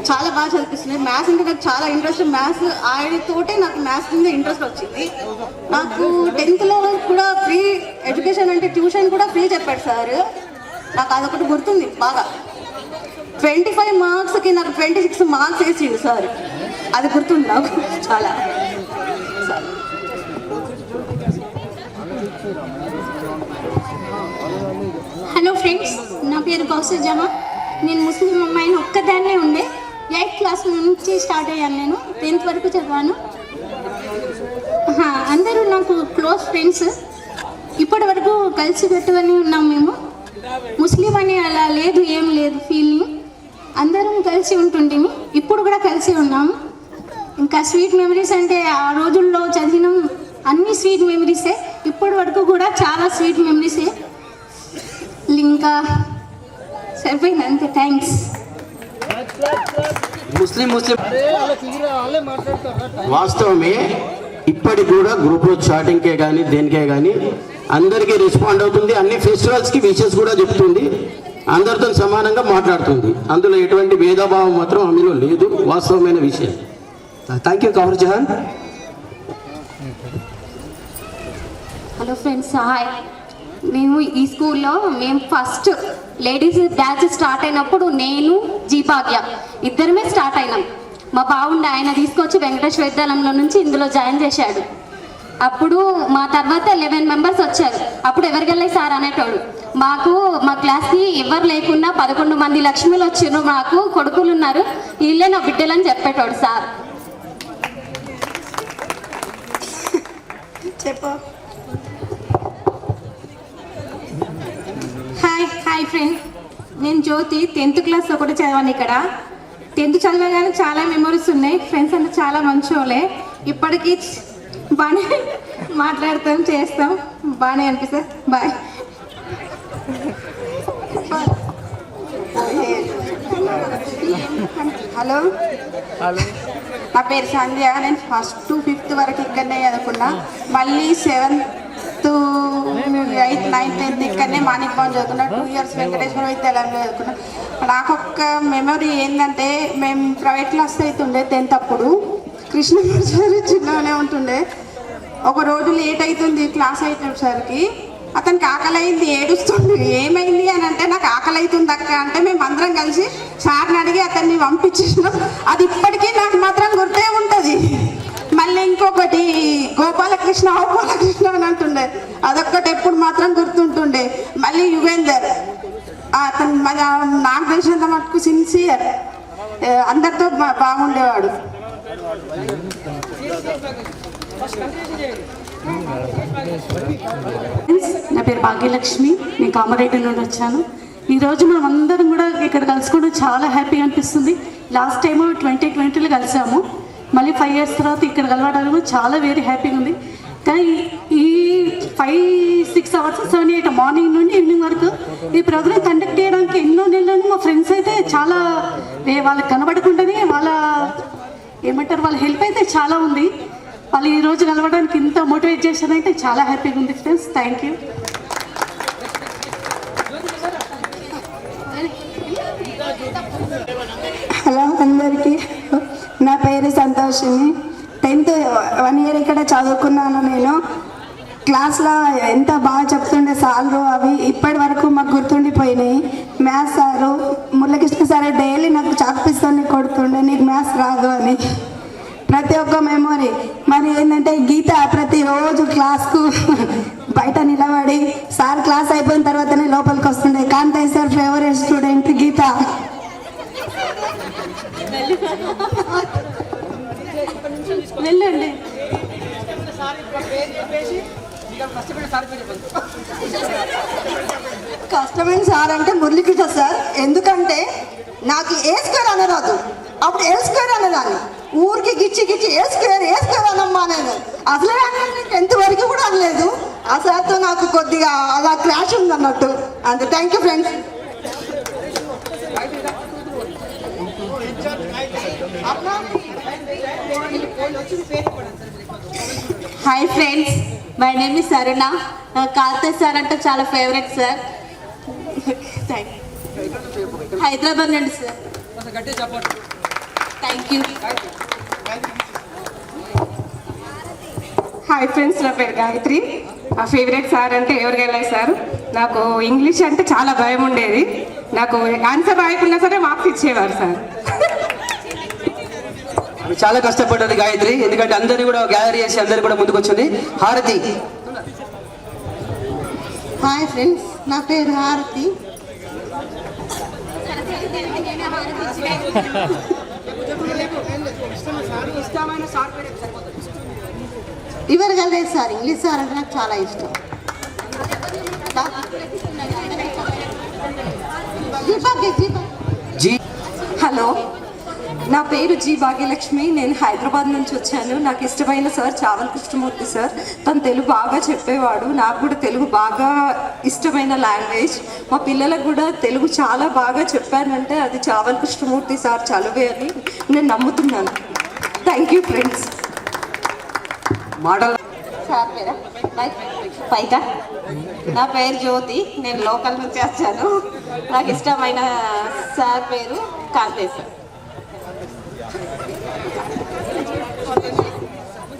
చాలా బాగా చదివిస్తున్నాయి. మ్యాథ్స్ అంటే నాకు చాలా ఇంట్రెస్ట్. మ్యాథ్స్ ఆయనతోటే నాకు మ్యాథ్స్ మీద ఇంట్రెస్ట్ వచ్చింది. నాకు 10th కూడా ఫ్రీ ఎడ్యుకేషన్ అంటే ట్యూషన్ కూడా ఫ్రీ చెప్పాడు సార్. నాకు అదొకటి గుర్తుంది బాగా. 25 మార్క్స్కి నాకు 26 మార్క్స్ వేసిండు సార్. అది గుర్తుంది నాకు చాలా. హలో ఫ్రెండ్స్, నా పేరు కౌసర్ జహాన్. నేను ముస్లిం అమ్మాయిని ఒక్కదాన్నే ఉండే. 8th క్లాస్ నుంచి స్టార్ట్ అయ్యాను. నేను 10th వరకు చదివాను. అందరూ నాకు క్లోజ్ ఫ్రెండ్స్. ఇప్పటి వరకు కలిసి పెట్టుకొని ఉన్నాం మేము. ముస్లిం అని అలా లేదు, ఏం లేదు ఫీలింగ్. అందరం కలిసి ఉంటుండేమి, ఇప్పుడు కూడా కలిసి ఉన్నాము. ఇంకా స్వీట్ మెమరీస్ అంటే ఆ రోజుల్లో చదివినాం, అన్ని స్వీట్ మెమరీసే. ఇప్పటి వరకు కూడా చాలా స్వీట్ మెమరీసే. ఇంకా సరిపోయింది అంతే. థ్యాంక్స్. ముస్లిం వాస్తవమే. ఇప్పటికి కూడా గ్రూప్లో చాటింగ్కే కానీ దేనికే కానీ అందరికీ రెస్పాండ్ అవుతుంది. అన్ని ఫెస్టివల్స్కి విషెస్ కూడా చెప్తుంది. అందరితో సమానంగా మాట్లాడుతుంది. అందులో ఎటువంటి భేదభావం మాత్రం అందులో లేదు. వాస్తవమైన విషయం. Thank you Kausar Jahan. Hello friends, hi. మేము ఈ స్కూల్లో ఫస్ట్ లేడీస్ బ్యాచ్ స్టార్ట్ అయినప్పుడు నేను జీభాగ్య ఇద్దరమే స్టార్ట్ అయినాం. మా బావుండి ఆయన తీసుకొచ్చి వెంకటేశ్వర విద్యాలయంలో నుంచి ఇందులో జాయిన్ చేశాడు. అప్పుడు మా తర్వాత 11 మెంబర్స్ వచ్చారు. అప్పుడు ఎవరికెళ్ళాయి సార్ అనేటోడు. మాకు మా క్లాస్కి ఎవరు లేకున్నా 11 మంది లక్ష్మీలు వచ్చిర్రు, మాకు కొడుకులు ఉన్నారు, వీళ్ళే నా బిడ్డలని చెప్పేటోడు సార్. చెప్పు. హాయ్ ఫ్రెండ్స్, నేను జ్యోతి 10th క్లాస్ ఒకటి చదివాను ఇక్కడ. 10th చదవగానే చాలా మెమరీస్ ఉన్నాయి. ఫ్రెండ్స్ అంతా చాలా మంచోళ్ళే. ఇప్పటికీ బాగానే మాట్లాడతాం, చేస్తాం, బాగానే అనిపిస్తుంది. బాయ్. హలో, నా పేరు సంధ్య. నేను 1st to 5th వరకు ఇక్కడనే చదువుకున్నా. మళ్ళీ 7th, 8th, 9th, 10th ఇక్కడనే మాణిక్భవన్ చదువుకున్నా. 2 years వెంకటేశ్వర విద్యాలయంలో చదువుకున్నా. నాకు ఒక్క మెమరీ ఏంటంటే, మేము ప్రైవేట్ క్లాస్ అవుతుండే 10th అప్పుడు. కృష్ణమూర్తి చిన్నగానే ఉంటుండే. ఒక రోజు లేట్ అవుతుంది క్లాస్ అయినసరికి, అతనికి ఆకలి అయింది, ఏడుస్తుంది. ఏమైంది అని అంటే, నాకు ఆకలి అవుతుంది అక్క అంటే, మేము అందరం కలిసి సార్ని అడిగి అతన్ని పంపించేసినాం. అది ఇప్పటికీ నాకు మాత్రం గుర్తే ఉంటుంది. మళ్ళీ ఇంకొకటి గోపాలకృష్ణ అని అంటుండే, అదొక్కటి ఎప్పుడు మాత్రం గుర్తుంటుండే. మళ్ళీ యుగేందర్, అతను నాకు తెలిసినంత మటుకు సిన్సియర్, అందరితో బాగుండేవాడు. నా పేరు భాగ్యలక్ష్మి, నేను కామారెడ్డి నుండి వచ్చాను. ఈరోజు మనం అందరం కూడా ఇక్కడ కలుసుకోవడం చాలా హ్యాపీగా అనిపిస్తుంది. లాస్ట్ టైము 2020లో కలిసాము, మళ్ళీ 5 years తర్వాత ఇక్కడ కలవడానికి కూడా చాలా వెరీ హ్యాపీగా ఉంది. కానీ ఈ 5-6 hours 7-8 మార్నింగ్ నుండి ఈవినింగ్ వరకు ఈ ప్రోగ్రామ్ కండక్ట్ చేయడానికి ఎన్నో నెలలు మా ఫ్రెండ్స్ అయితే చాలా వాళ్ళకి కనబడకుండానే వాళ్ళ హెల్ప్ అయితే చాలా ఉంది. వాళ్ళు ఈరోజు కలవడానికి ఇంత మోటివేట్ చేశారంటే చాలా హ్యాపీగా ఉంది ఫ్రెండ్స్. Thank you. హలో అందరికీ, నా పేరు సంతోషిని. 10th 1 year ఇక్కడ చదువుకున్నాను. నేను క్లాస్లో ఎంత బాగా చెప్తుండే సార్లు, అవి ఇప్పటి వరకు మాకు గుర్తుండిపోయినాయి. Maths sir Muralikrishna sir daily నాకు చాక్పీస్తోని కొడుతుండే, నీకు మ్యాథ్స్ రాదు అని. ప్రతి ఒక్క మెమొరీ. మరి ఏంటంటే గీత ప్రతిరోజు క్లాస్కు బయట నిలబడి సార్ క్లాస్ అయిపోయిన తర్వాతనే లోపలికి వస్తుండే. కాంతయ్య సార్ ఫేవరెట్ స్టూడెంట్ గీత. వెళ్ళండి. కష్టమైన సార్ అంటే మురళీకృష్ణ సార్. ఎందుకంటే నాకు ఏ స్క్వేర్ అనరాదు, అప్పుడు ఎల్ స్క్వేర్ అనేదాన్ని. ఊరికి గిచ్చి ఏ స్క్వేర్ అనమ్మా అనేది. అసలే అనలేదు, 10th వరకు కూడా అనలేదు. ఆ సార్తో నాకు కొద్దిగా అలా క్లాష్ ఉంది అన్నట్టు. అంతే. Thank you friends. Hi friends, my name is Aruna. Kantayya sir అంటే చాలా ఫేవరెట్ సార్. హైదరాబాద్ నుండి sir. Thank you. Hi friends, నా పేరు గాయత్రి. మా ఫేవరెట్ సార్ అంటే ఎవరికెళ్ళాయి సార్. నాకు ఇంగ్లీష్ అంటే చాలా భయం ఉండేది. నాకు ఆన్సర్ రాయకున్నా సరే మార్క్స్ ఇచ్చేవారు సార్. చాలా కష్టపడ్డది గాయత్రి, ఎందుకంటే అందరినీ కూడా గ్యాదర్ చేసి అందరు కూడా ముందుకు వచ్చింది. హారతి. హాయ్ ఫ్రెండ్స్, నా పేరు హారతి. ఎవరు కలలేదు సార్. ఇంగ్లీష్ సార్ అంటే నాకు చాలా ఇష్టం. హలో, నా పేరు జి భాగ్యలక్ష్మి. నేను హైదరాబాద్ నుంచి వచ్చాను. నాకు ఇష్టమైన సార్ చావల్ కృష్ణమూర్తి సార్. తను తెలుగు బాగా చెప్పేవాడు. నాకు కూడా తెలుగు బాగా ఇష్టమైన లాంగ్వేజ్. మా పిల్లలకు కూడా తెలుగు చాలా బాగా చెప్పానంటే అది చావల్ కృష్ణమూర్తి సార్ చదువే అని నేను నమ్ముతున్నాను. Thank you friends. మాటలు సార్ పేరా పైగా. నా పేరు జ్యోతి, నేను లోకల్ నుంచి వచ్చాను. నాకు ఇష్టమైన సార్ పేరు కాంతయ్య సార్.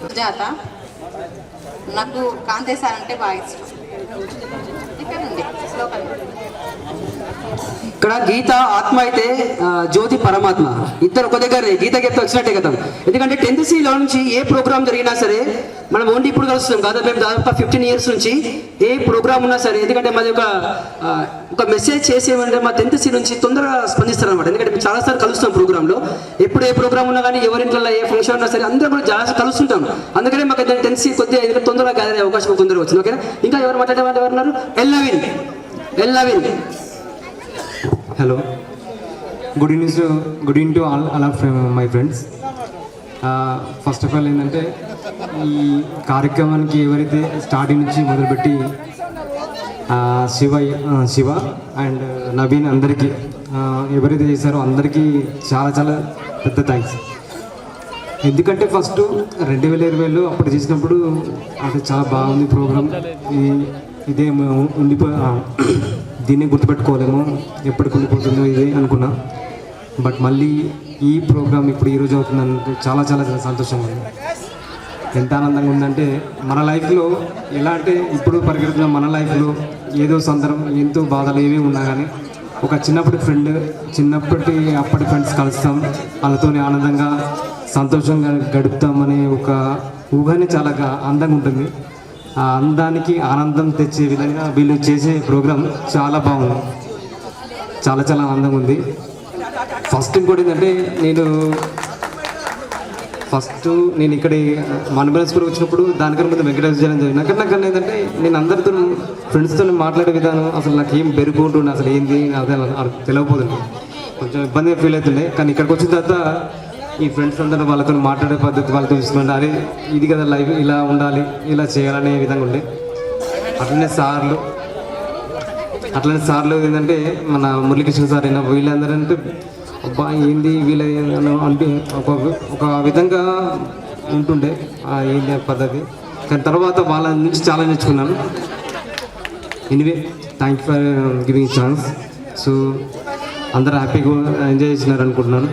సుజాత. నాకు కాంతయ్య సార్ అంటే బాగా ఇష్టం. ఇక్కడండి లోకల్. ఇక్కడ గీత ఆత్మ అయితే జ్యోతి పరమాత్మ ఇద్దరు ఒక దగ్గర గీత గీత వచ్చినట్టే కదా. ఎందుకంటే 10th Cలో నుంచి ఏ ప్రోగ్రామ్ జరిగినా సరే మనం ఓన్లీ ఇప్పుడు కలుస్తున్నాం కదా, మేము దాదాపు 15 years నుంచి ఏ ప్రోగ్రామ్ ఉన్నా సరే, ఎందుకంటే మాది ఒక మెసేజ్ చేసేమంటే మా 10th C నుంచి తొందరగా స్పందిస్తారు అనమాట. ఎందుకంటే మేము చాలాసార్లు కలుస్తాం ప్రోగ్రాంలో, ఎప్పుడు ఏ ప్రోగ్రామ్ ఉన్నా కానీ ఎవరింట్లో ఏ ఫంక్షన్ ఉన్నా సరే అందరూ కూడా చాలా కలుస్తుంటాం. అందుకనే మాకు 10th C కొద్దిగా ఎందుకంటే తొందరగా గ్యాదర్ అయ్యే అవకాశం తొందరగా వచ్చింది. ఓకేనా, ఇంకా ఎవరు మాట్లాడే వాళ్ళు ఎవరున్నారు? ఎల్లవిన్. Hello, good evening to all of my friends. First of all ఏంటంటే ఈ కార్యక్రమానికి ఎవరైతే స్టార్టింగ్ నుంచి మొదలుపెట్టి శివ అండ్ నవీన్ అందరికీ ఎవరైతే చేశారో అందరికీ చాలా చాలా పెద్ద థ్యాంక్స్. ఎందుకంటే ఫస్ట్ 2020లో అప్పుడు చేసినప్పుడు అది చాలా బాగుంది ప్రోగ్రామ్, ఇదే దీన్నే గుర్తుపెట్టుకోలేము, ఎప్పటికి ఉండిపోతుందో ఇదే అనుకున్నా. బట్ మళ్ళీ ఈ ప్రోగ్రామ్ ఇప్పుడు ఈరోజు అవుతుందంటే చాలా చాలా చాలా సంతోషంగా ఉంది. ఎంత ఆనందంగా ఉందంటే మన లైఫ్లో ఎలా అంటే ఇప్పుడు పరిగెడుతున్న మన లైఫ్లో ఏదో సందర్భం ఎంతో బాధలు ఏమీ ఉన్నా కానీ ఒక చిన్నప్పటి అప్పటి ఫ్రెండ్స్ కలుస్తాం, వాళ్ళతో ఆనందంగా సంతోషంగా గడుపుతామనే ఒక ఊహనే చాలా అందంగా ఉంటుంది. ఆ అందానికి ఆనందం తెచ్చే విధంగా వీళ్ళు చేసే ప్రోగ్రాం చాలా బాగుంది, చాలా చాలా ఆనందంగా ఉంది. ఫస్ట్ ఇంకోటి ఏంటంటే నేను ఇక్కడ మనబెల్స్పూర్ వచ్చినప్పుడు దానికన్నా ముందు వెంకటేశ్వర జయంతి జరిగింది. నాకు ఏంటంటే నేను అందరితో ఫ్రెండ్స్తో మాట్లాడే విధానం అసలు నాకు ఏం బెరుకుంటుండే, అసలు ఏంది అదే తెలియకపోతుంది, కొంచెం ఇబ్బందిగా ఫీల్ అవుతుండే. కానీ ఇక్కడికి వచ్చిన తర్వాత ఈ ఫ్రెండ్స్ అందరూ వాళ్ళతో మాట్లాడే పద్ధతి వాళ్ళతో చూసుకుంటే అరే ఇది కదా లైఫ్, ఇలా ఉండాలి, ఇలా చేయాలనే విధంగా ఉండే. అట్లనే సార్లు ఏంటంటే మన మురళీకృష్ణ సార్ అయినా వీళ్ళందరూ అంటే అబ్బా ఏంది వీళ్ళ అంటే ఒక విధంగా ఉంటుండే ఏంది పద్ధతి. కానీ తర్వాత వాళ్ళ నుంచి చాలా నేర్చుకున్నాను. Anyway thank you for giving chance. So అందరూ హ్యాపీగా ఎంజాయ్ చేసినారు అనుకుంటున్నాను.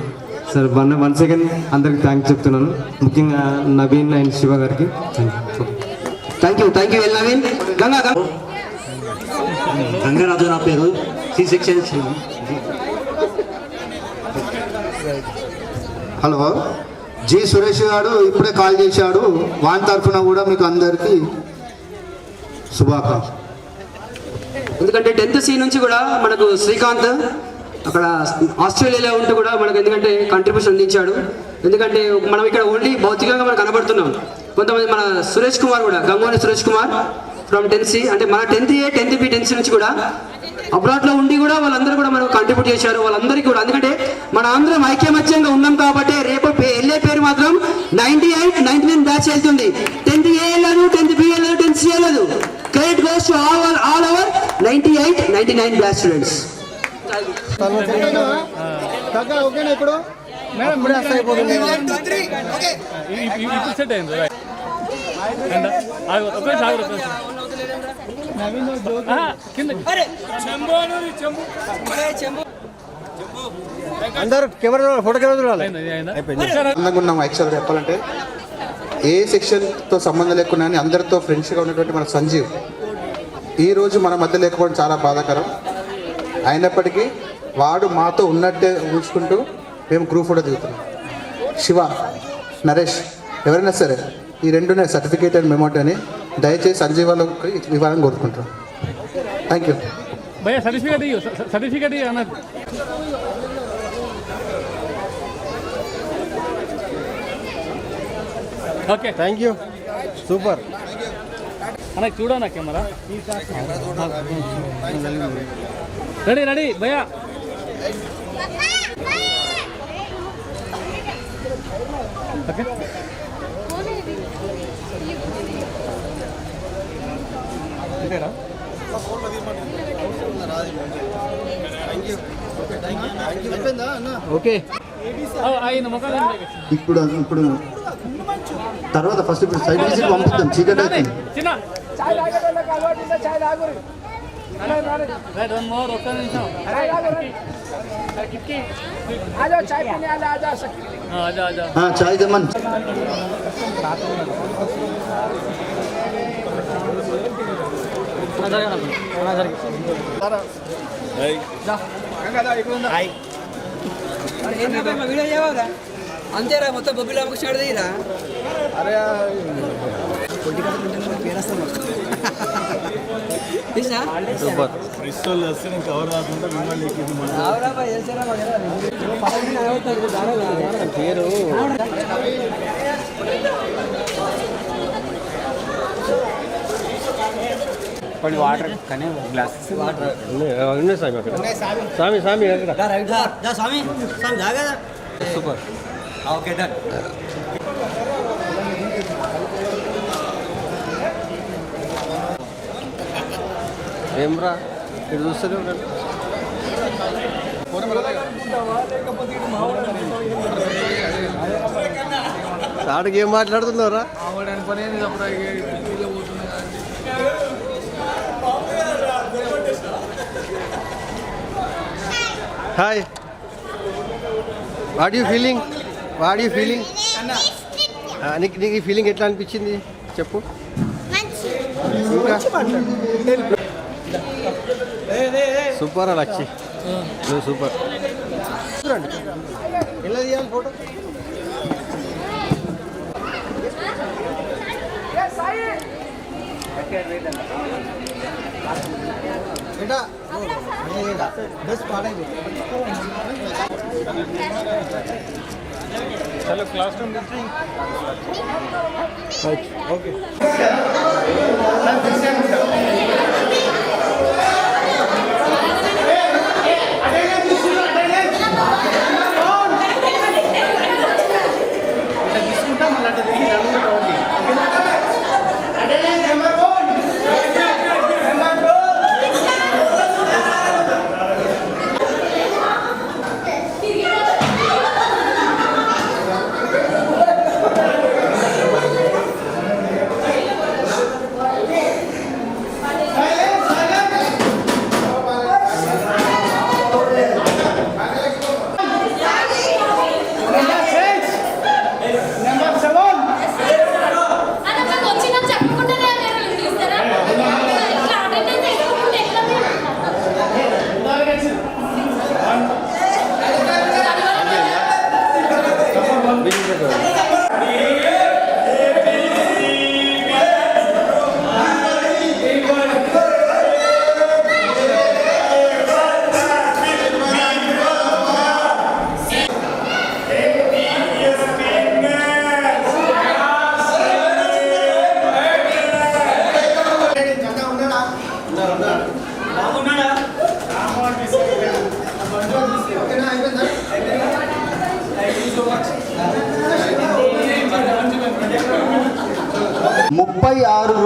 సార్ వన్ సెకండ్ అందరికి థ్యాంక్స్ చెప్తున్నాను, ముఖ్యంగా నవీన్ అండ్ శివ గారికి థ్యాంక్ యూ. నవీన్. గంగరాజు నా పేరు, C section. Hello, G Suresh garu ఇప్పుడే కాల్ చేశాడు, వాని తరఫున కూడా మీకు అందరికీ శుభాకాంక్షలు. ఎందుకంటే 10th C నుంచి కూడా మనకు శ్రీకాంత్ అక్కడ ఆస్ట్రేలియాలో ఉంటూ కూడా మనకు ఎందుకంటే కంట్రిబ్యూషన్ అందించాడు. ఎందుకంటే మనం ఇక్కడ ఓన్లీ భౌతికంగా మనం కనబడుతున్నాం. కొంతమంది మన సురేష్ కుమార్ కూడా, Gangoni Suresh Kumar from 10th C, అంటే మన 10th A 10th B 10th C నుంచి కూడా అబ్రాడ్లో ఉండి కూడా వాళ్ళందరూ కూడా మనకు కంట్రిబ్యూట్ చేశారు. వాళ్ళందరికీ కూడా ఎందుకంటే మన అందరం ఐక్యమత్యంగా ఉన్నాం కాబట్టి రేపు వెళ్ళే పేరు మాత్రం 98, 99 బ్యాచ్ వెళ్తుంది. 10th A వెళ్ళదు, 10th B వెళ్ళదు, 10th C వెళ్ళదు. Credit goes to all our 98, 99 batch students. ఓకేనా ఇప్పుడు మేడం అయిపోతుంది. అందరూ కెమెరా ఫోటో అందంగా ఉన్నాం. యాక్చువల్గా చెప్పాలంటే ఏ సెక్షన్తో సంబంధం లేకుండా అందరితో ఫ్రెండ్స్గా ఉన్నటువంటి మన సంజీవ్ ఈరోజు మన మధ్య లేకపోవడం చాలా బాధాకరం. అయినప్పటికీ వాడు మాతో ఉన్నట్టే ఊహించుకుంటూ మేము గ్రూప్ ఫోటో దిగుతున్నాం. శివ, నరేష్ ఎవరైనా సరే ఈ రెండునే సర్టిఫికేట్ అండ్ మెమోట్ అని దయచేసి సంజీవ్ వాళ్ళకి ఇవ్వాలని కోరుకుంటాం. Thank you. సర్టిఫికేట్ అన్నది ఓకే, థ్యాంక్ యూ, సూపర్. అన్న చూడనా కెమెరా, రెడీ భయ్యా. Okay okay. ఇప్పుడు తర్వాత ఫస్ట్ ఇప్పుడు సైడ్ విజిట్ పంపిద్దాం, చీకటి అవుతుంది. చాయ్ దమ్మన్. అంతేరా మొత్తం బొబ్బిలో స్టార్ట్ అయ్యిరా సూపర్ క్రిస్టల్ వస్తే నేను కవర్ రాకుండా మిమ్మల్ని పేరు కొన్ని వాటర్ కానీ గ్లాసెస్ వాటర్ ఉన్నాయి స్వామి అక్కడ స్వామి స్వామి అక్కడ స్వామి స్వామి జాగా సూపర్ ఓకే డన్ ఏమ్రా ఇక్కడ చూస్తూనే ఉన్నాను సాడికి ఏం మాట్లాడుతున్నారా హాయ్ వాట్ యూ ఫీలింగ్ నీకు ఈ ఫీలింగ్ ఎట్లా అనిపించింది చెప్పు ఇంకా సూపర్ లక్షి నువ్వు సూపర్ ఎలా తీయాలి ఫోటో బస్ పాడైంది चलो क्लासरूम ओके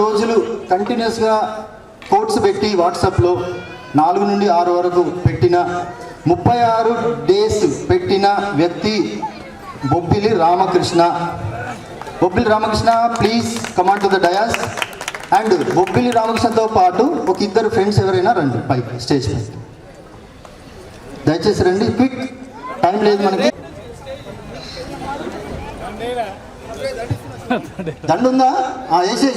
రోజులు కంటిన్యూస్గా కోట్స్ పెట్టి వాట్సాప్లో 4 నుండి 6 వరకు పెట్టిన 36 డేస్ పెట్టిన వ్యక్తి Bobbili Ramakrishna. Bobbili Ramakrishna please come on to the dais. And Bobbili రామకృష్ణతో పాటు ఒక 2 ఫ్రెండ్స్ ఎవరైనా రండి పైకి స్టేజ్ పై, దయచేసి రండి, క్విక్, టైం లేదు మనకి. దండు ఉందా? వేసే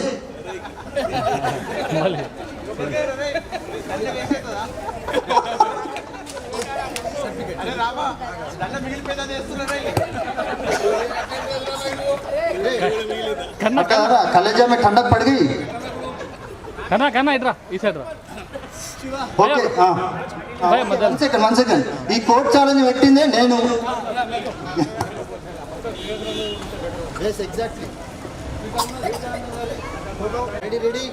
कलेजा में ठंडक पड़ गई कना कना इधर इस साइड ఓకే. వన్ సెకండ్ ఈ కోడ్ ఛాలెంజ్ పెట్టిందే నేను. yes exactly ready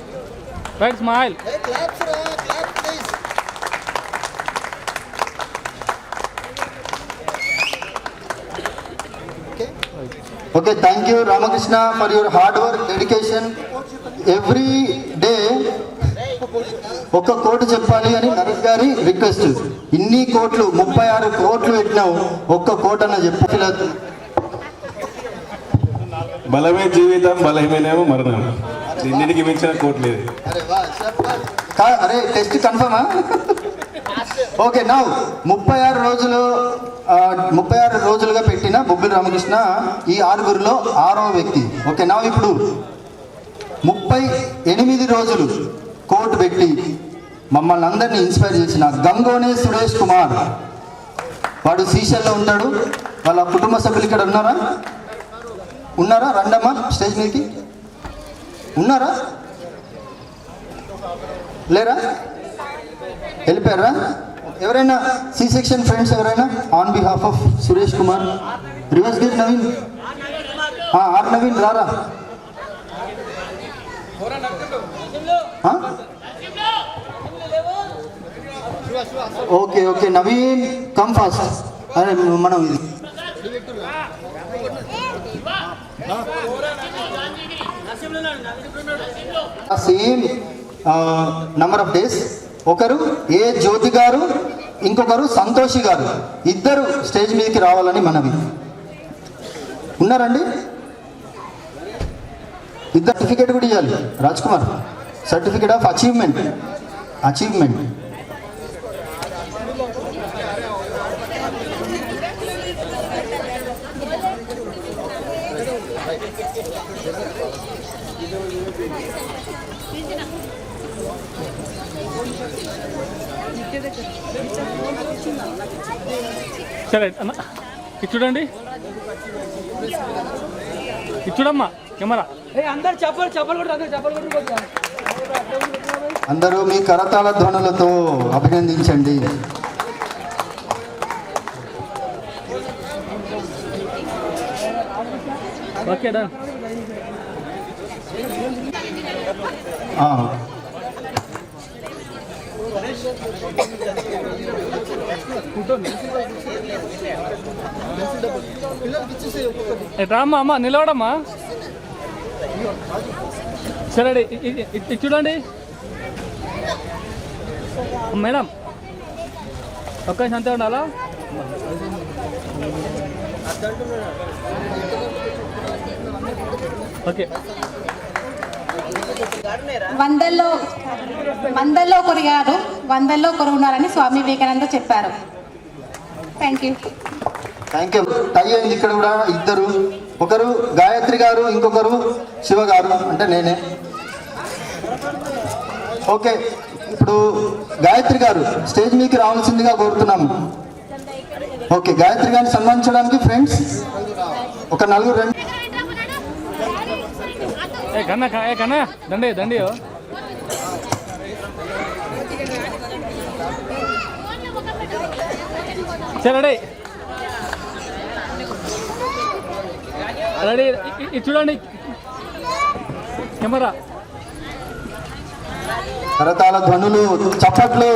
right smile hey clap sir clap please okay thank you Ramakrishna for your hard work dedication every day ఒక కోటి చెప్పాలి అని నరేష్ గారి రిక్వెస్ట్. ఇన్ని కోట్లు 36 కోట్లు పెట్టినావు, ఒక్క కోటన్న చెప్పు. బలమే జీవితం బలహీనమేమో మరణం, రెండింటికి మించిన కోట్ లేదు. అరే టెస్ట్ కన్ఫర్మా? ఓకే నౌ 36 రోజులుగా పెట్టిన బొబ్బిలి రామకృష్ణ ఈ 6గురిలో 6వ వ్యక్తి. ఓకే నౌ ఇప్పుడు 38 రోజులు కోట్ పెట్టి మమ్మల్ని అందరినీ ఇన్స్పైర్ చేసిన గంగోనే సురేష్ కుమార్. వాడు శ్రీశైలంలో ఉంటాడు. వాళ్ళ కుటుంబ సభ్యులు ఇక్కడ ఉన్నారా? రండమ్మా స్టేజ్ మీదకి. ఉన్నారా? లేరా? వెళ్ళిపోయారా? ఎవరైనా సి సెక్షన్ ఫ్రెండ్స్ ఎవరైనా on behalf of Suresh Kumar? Reverse గేట్ నవీన్, ఆర్ నవీన్ రారా? Okay okay Naveen come fast. అరే మనం ఇది సేమ్ నంబర్ ఆఫ్ డేస్. ఒకరు ఏ జ్యోతి గారు, ఇంకొకరు సంతోషి గారు, ఇద్దరు స్టేజ్ మీదకి రావాలని మనవి. ఉన్నారండి? ఇద్దరు సర్టిఫికేట్ కూడా ఇవ్వాలి. Raj Kumar, certificate of achievement. సరే అన్న, ఇది చూడండి, ఇది చూడమ్మా కెమెరా. అందరూ మీ కరతాళ ధ్వనులతో అభినందించండి. Okay done. రామ్మా అమ్మ నిలవడమ్మా. సరే ఇది చూడండి మేడం, ఒక్క నిమిషం అంతే ఉండాలా? ఓకే. వందల్లో ఒకరు కాదు, వందల్లో ఒకరు ఉన్నారని స్వామి వివేకానంద చెప్పారు. Thank you. టై అయింది ఇక్కడ కూడా ఇద్దరు. ఒకరు గాయత్రి గారు, ఇంకొకరు శివ గారు, అంటే నేనే. ఓకే, ఇప్పుడు గాయత్రి గారు స్టేజ్ మీదకి రావాల్సిందిగా కోరుతున్నాము. ఓకే, గాయత్రి గారిని సన్మానించడానికి ఫ్రెండ్స్ ఒక నలుగురు రండి. కన్నా దండి దండి. సరే రెడీ రెడీ. ఇది చూడండి కెమెరా. కరతాళ ధ్వనులు, చప్పట్లు.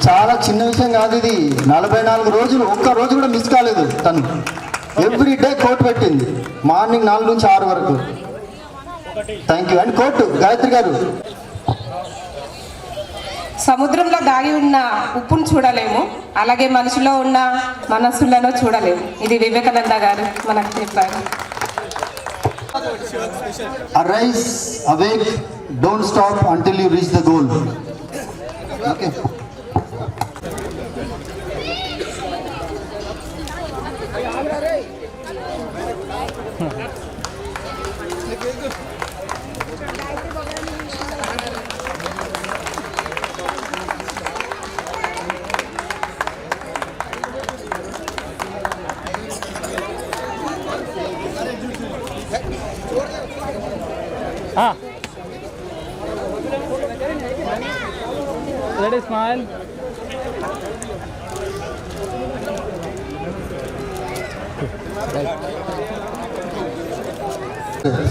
చాలా చిన్న విషయం కాదు ఇది. 44 రోజులు, ఒక్క రోజు కూడా మిస్ కాలేదు తను. ఎవ్రీ డే కోర్టు పెట్టింది, మార్నింగ్ 4 నుంచి 6 వరకు. Thank you. And court Gayatri గారు. సముద్రంలో దాగి ఉన్న ఉప్పును చూడలేము, అలాగే మనుషులో ఉన్న మనస్సులను చూడలేము. ఇది వివేకానంద గారు మనకు చెప్పారు. Arise, awake, don't stop until you reach the goal. Okay. Ready smile.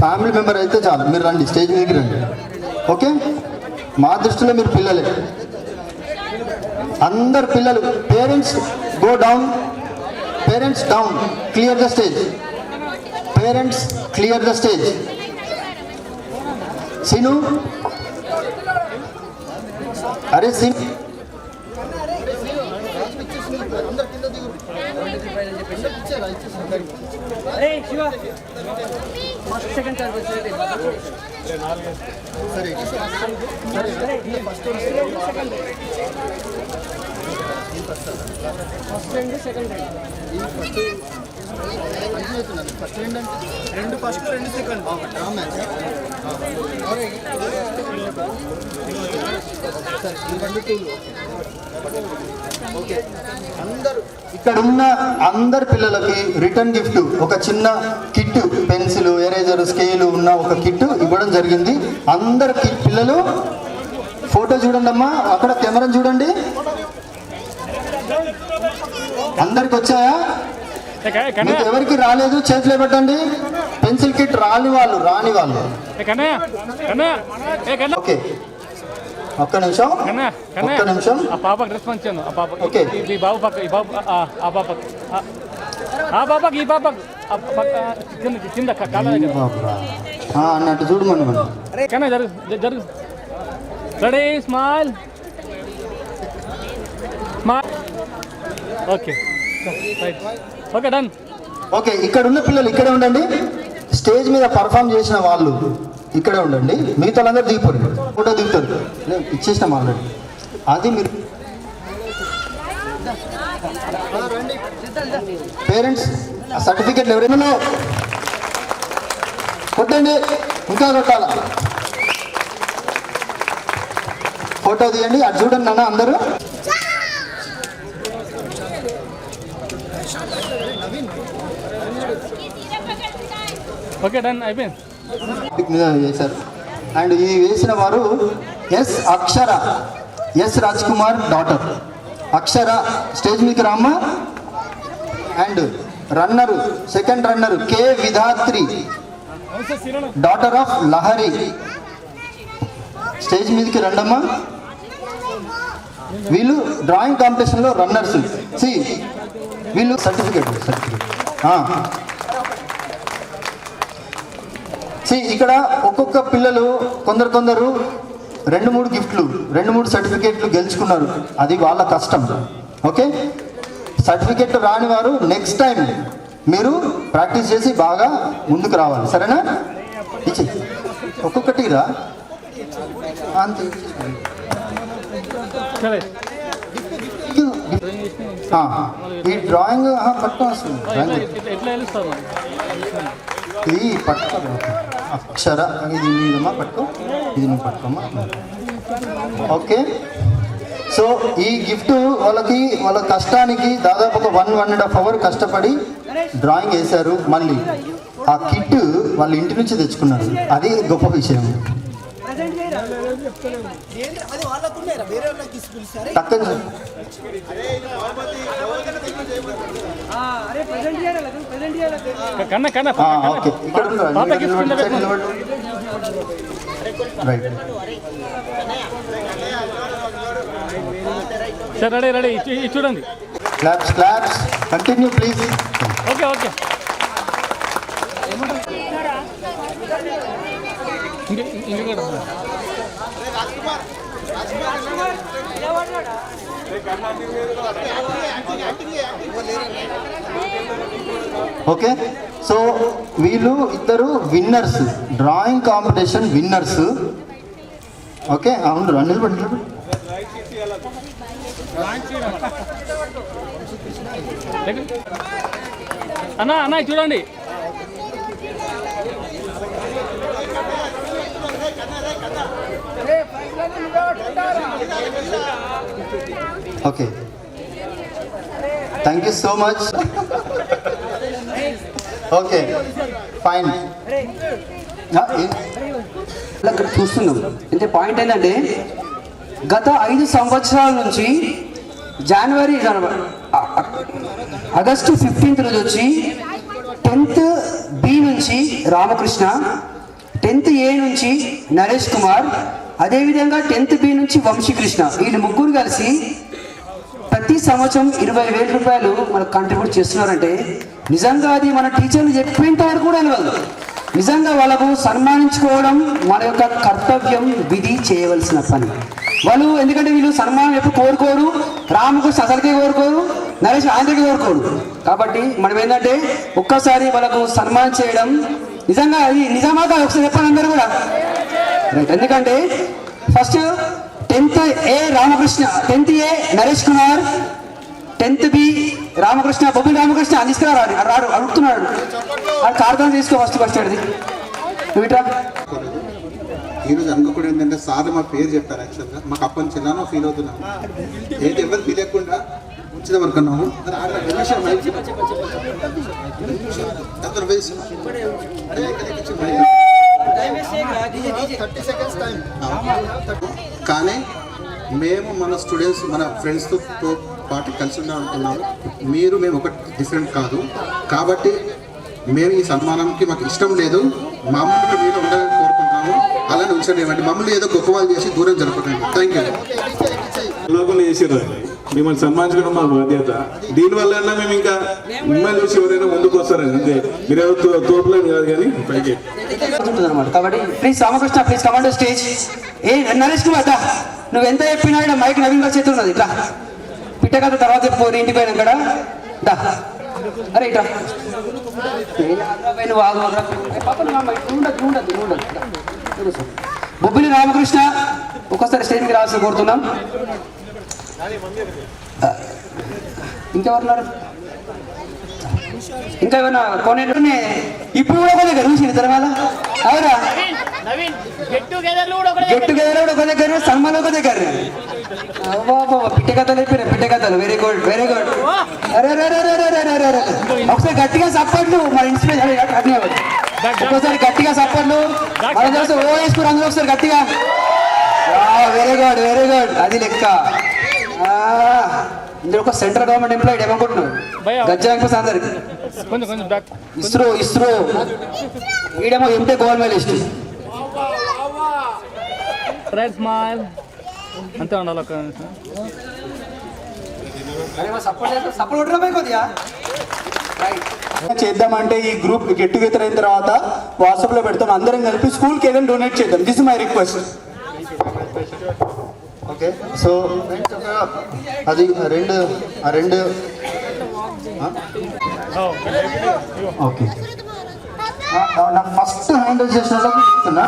Family member అయితే చాలు, మీరు రండి, స్టేజ్ మీదకి రండి. ఓకే, మా దృష్టిలో మీరు పిల్లలే, అందరు పిల్లలు. Parents go down, parents down, clear the stage. Parents clear the stage. Sinu, అరే సిను, రెండు ఫస్ట్ 2 సెకండ్ ఇక్కడ ఉన్న అందరి పిల్లలకి రిటర్న్ గిఫ్ట్ ఒక చిన్న కిట్, పెన్సిల్, ఎరేజర్, స్కేలు ఉన్న ఒక కిట్ ఇవ్వడం జరిగింది. అందరు పిల్లలు ఫోటో చూడండి అమ్మా, అక్కడ కెమెరా చూడండి. అందరికి వచ్చాయా? మీకు ఎవరికి రాలేదు చేతిలో పెట్టండి. పెన్సిల్ కిట్ రాని వాళ్ళు ఓకే, ఒక్క నిమిషం. ఆ పాపకి డ్రెస్ పంచాను. ఆ పాప ఓకే, ఈ బాబు పక్క, ఈ బాబు ఆ పాపకి, ఆ పాపకి, ఈ పాపకి కింద కాళ్ళ అన్నట్టు చూడమని కన్నా జరుగు జరుగు. Ready, smile. Okay okay, done. Okay, ఇక్కడ ఉన్న పిల్లలు ఇక్కడే ఉండండి. స్టేజ్ మీద పర్ఫామ్ చేసిన వాళ్ళు ఇక్కడే ఉండండి. మిగతా వాళ్ళందరూ దిగిపోయి ఫోటో దిగుతారు. ఇచ్చేసినాం ఆల్రెడీ. అది మీరు పేరెంట్స్ ఆ సర్టిఫికెట్లు ఎవరైనా కొట్టండి, ఇంకా కొట్టాలా. ఫోటో తీయండి. అది చూడండి నాన్న అందరూ. ఓకే, డన్, అయిపోయింది. చేశారు. అండ్ ఈ వేసిన వారు ఎస్ అక్షర, ఎస్ రాజ్ కుమార్ డాటర్ అక్షర. స్టేజ్ మీదకి రామ్మా. And runner, second runner K Vidhatri, daughter of Lahari. Stage మీదకి రండమ్మా. వీళ్ళు డ్రాయింగ్ కాంపిటీషన్లో రన్నర్స్. వీళ్ళు సర్టిఫికేట్ ఇక్కడ ఒక్కొక్క పిల్లలు కొందరు 2-3 గిఫ్ట్లు, 2-3 సర్టిఫికేట్లు గెలుచుకున్నారు. అది వాళ్ళ కష్టం. ఓకే, సర్టిఫికేట్ రాని వారు నెక్స్ట్ టైం మీరు ప్రాక్టీస్ చేసి బాగా ముందుకు రావాలి. సరేనా? ఇచ్చి ఒక్కొక్కటి రా అంతే. ఈ డ్రాయింగ్ పట్టుకోవాల్సింది. ఇది పట్టుకో అక్షర, ఇది నీదమ్మా పట్టుకో, ఇది నువ్వు పట్టుకోమ్మా. ఓకే, సో ఈ గిఫ్ట్ వాళ్ళకి వాళ్ళ కష్టానికి దాదాపు ఒక 1.5 అవర్ కష్టపడి డ్రాయింగ్ వేశారు. మళ్ళీ ఆ కిట్ వాళ్ళ ఇంటి నుంచి తెచ్చుకున్నారు. అది గొప్ప విషయం. రెడీ రెడీ, చూడండి. Claps claps, continue please. Okay okay, okay. So వీళ్ళు ఇద్దరు winners, drawing competition winners. Okay, అవును నిలబడి అన్నా చూడండి. Okay, thank you so much. Okay fine. ఇక్కడ చూస్తున్నాం. అంటే పాయింట్ ఏంటంటే గత 5 సంవత్సరాల నుంచి ఆగస్టు 15 రోజు వచ్చి 10th B నుంచి రామకృష్ణ, 10th A నుంచి నరేష్ కుమార్, అదేవిధంగా 10th B నుంచి వంశీకృష్ణ, వీళ్ళు ముగ్గురు కలిసి ప్రతి సంవత్సరం 20,000 రూపాయలు మనకు కాంట్రిబ్యూట్ చేస్తున్నారంటే నిజంగా అది మన టీచర్లు చెప్పేంత వరకు కూడా వెళ్ళదు. నిజంగా వాళ్ళకు సన్మానించుకోవడం మన యొక్క కర్తవ్యం, విధి, చేయవలసిన పని. వాళ్ళు ఎందుకంటే వీళ్ళు సన్మానం ఎప్పుడు కోరుకోరు, రామకృష్ణ అసలుకే కోరుకోరు, నరేష్ ఆంధ్రకి కోరుకోరు. కాబట్టి మనం ఏంటంటే ఒక్కసారి వాళ్ళకు సన్మానం చేయడం నిజంగా అది నిజమా కాదు ఒకసారి చెప్పండి అందరూ కూడా. రైట్, ఎందుకంటే first 10th A Ramakrishna, 10th A Naresh Kumar, 10th B Ramakrishna, Bobbili Ramakrishna తీసుకురాడు, రాడు అడుగుతున్నాడు. అది కార్తనం తీసుకో ఫస్ట్ అది నువ్వుట్రా. ఈరోజు అనుకోకుండా ఏంటంటే సార్ మా పేరు చెప్పారు యాక్చువల్గా మాకు అప్పటి నుంచి ఎలానో ఫీల్ అవుతున్నాము ఏది ఎవరు ఫీల్ లేకుండా ఉంచుదాం అనుకున్నాము కానీ మేము మన స్టూడెంట్స్ మన ఫ్రెండ్స్తో పాటు కలిసి ఉండాలి అనుకున్నాము. మేము ఒక డిఫరెంట్ కాదు కాబట్టి మేము ఈ సన్మానంకి మాకు ఇష్టం లేదు. మామూలుగా మీరు ఉండాలని కోరుకుంటున్నాము. అలానే ఉంచండి. మమ్మల్ని ఏదో గొప్ప వాళ్ళు చేసి దూరం జరపకండి. థ్యాంక్ లోకల్ చేసిర్రు మిమ్మల్ని సన్మానించడం మా బాధ్యత. దీనివల్ల మేము ఇంకా మిమ్మల్ని చూసి ఎవరైనా ముందుకు వస్తారని అంతే. మీరు తోపులేని కాదు కానీ పైకి అనమాట. కాబట్టి please Ramakrishna please command stage. Naresh నువ్వు అదా నువ్వు ఎంత చెప్పినా ఇక్కడ మైక్ నవీన్ గారు చేతులు ఉన్నది. ఇట్లా పిట్టకథ తర్వాత చెప్పు ఇంటికి పోయినా ఇక్కడ దా. అరే ఇట్లా బొబ్బిలి రామకృష్ణ ఒక్కసారి స్టేజ్ మీద రావాల్సి కోరుతున్నాం. ఇంకెవరున్నారు? ఇంకా ఏమన్నా కొనే ఇప్పుడు కూడా ఒక దగ్గర చూసి తెలంగాణ అవురా గెట్ టుగెదర్ కూడా ఒక దగ్గర సన్మాన్ ఒక దగ్గర పిట్ట కథలు అయిపోయినాయి. పిట్ట కథలు వెరీ గుడ్ వెరీ గుడ్. అరే ఒకసారి గట్టిగా సప్పట్లు మన ఇన్స్పిరేషన్ ఒక్కసారి గట్టిగా సప్పట్లు మన తెలుసు ఓ వేసుకుని అందరూ ఒకసారి గట్టిగా వెరీ గుడ్ వెరీ గుడ్. అది లెక్క. ఇందులో ఒక సెంట్రల్ గవర్నమెంట్ ఎంప్లాయిడ్ ఏమనుకుంటున్నావు గజ్జా అందరికి ఇస్రో వీడేమో ఎంటే గవర్నమెంట్ అంతే ఉండాలి. చేద్దామంటే ఈ గ్రూప్ గెట్ టుగెదర్ అయిన తర్వాత వాట్సాప్లో పెడతాం. అందరం కలిపి స్కూల్కి ఏదైనా డొనేట్ చేద్దాం. This my request. Okay so అది రెండు ఓకే నాకు ఫస్ట్ హ్యాండిల్ చేసిన చెప్తున్నా.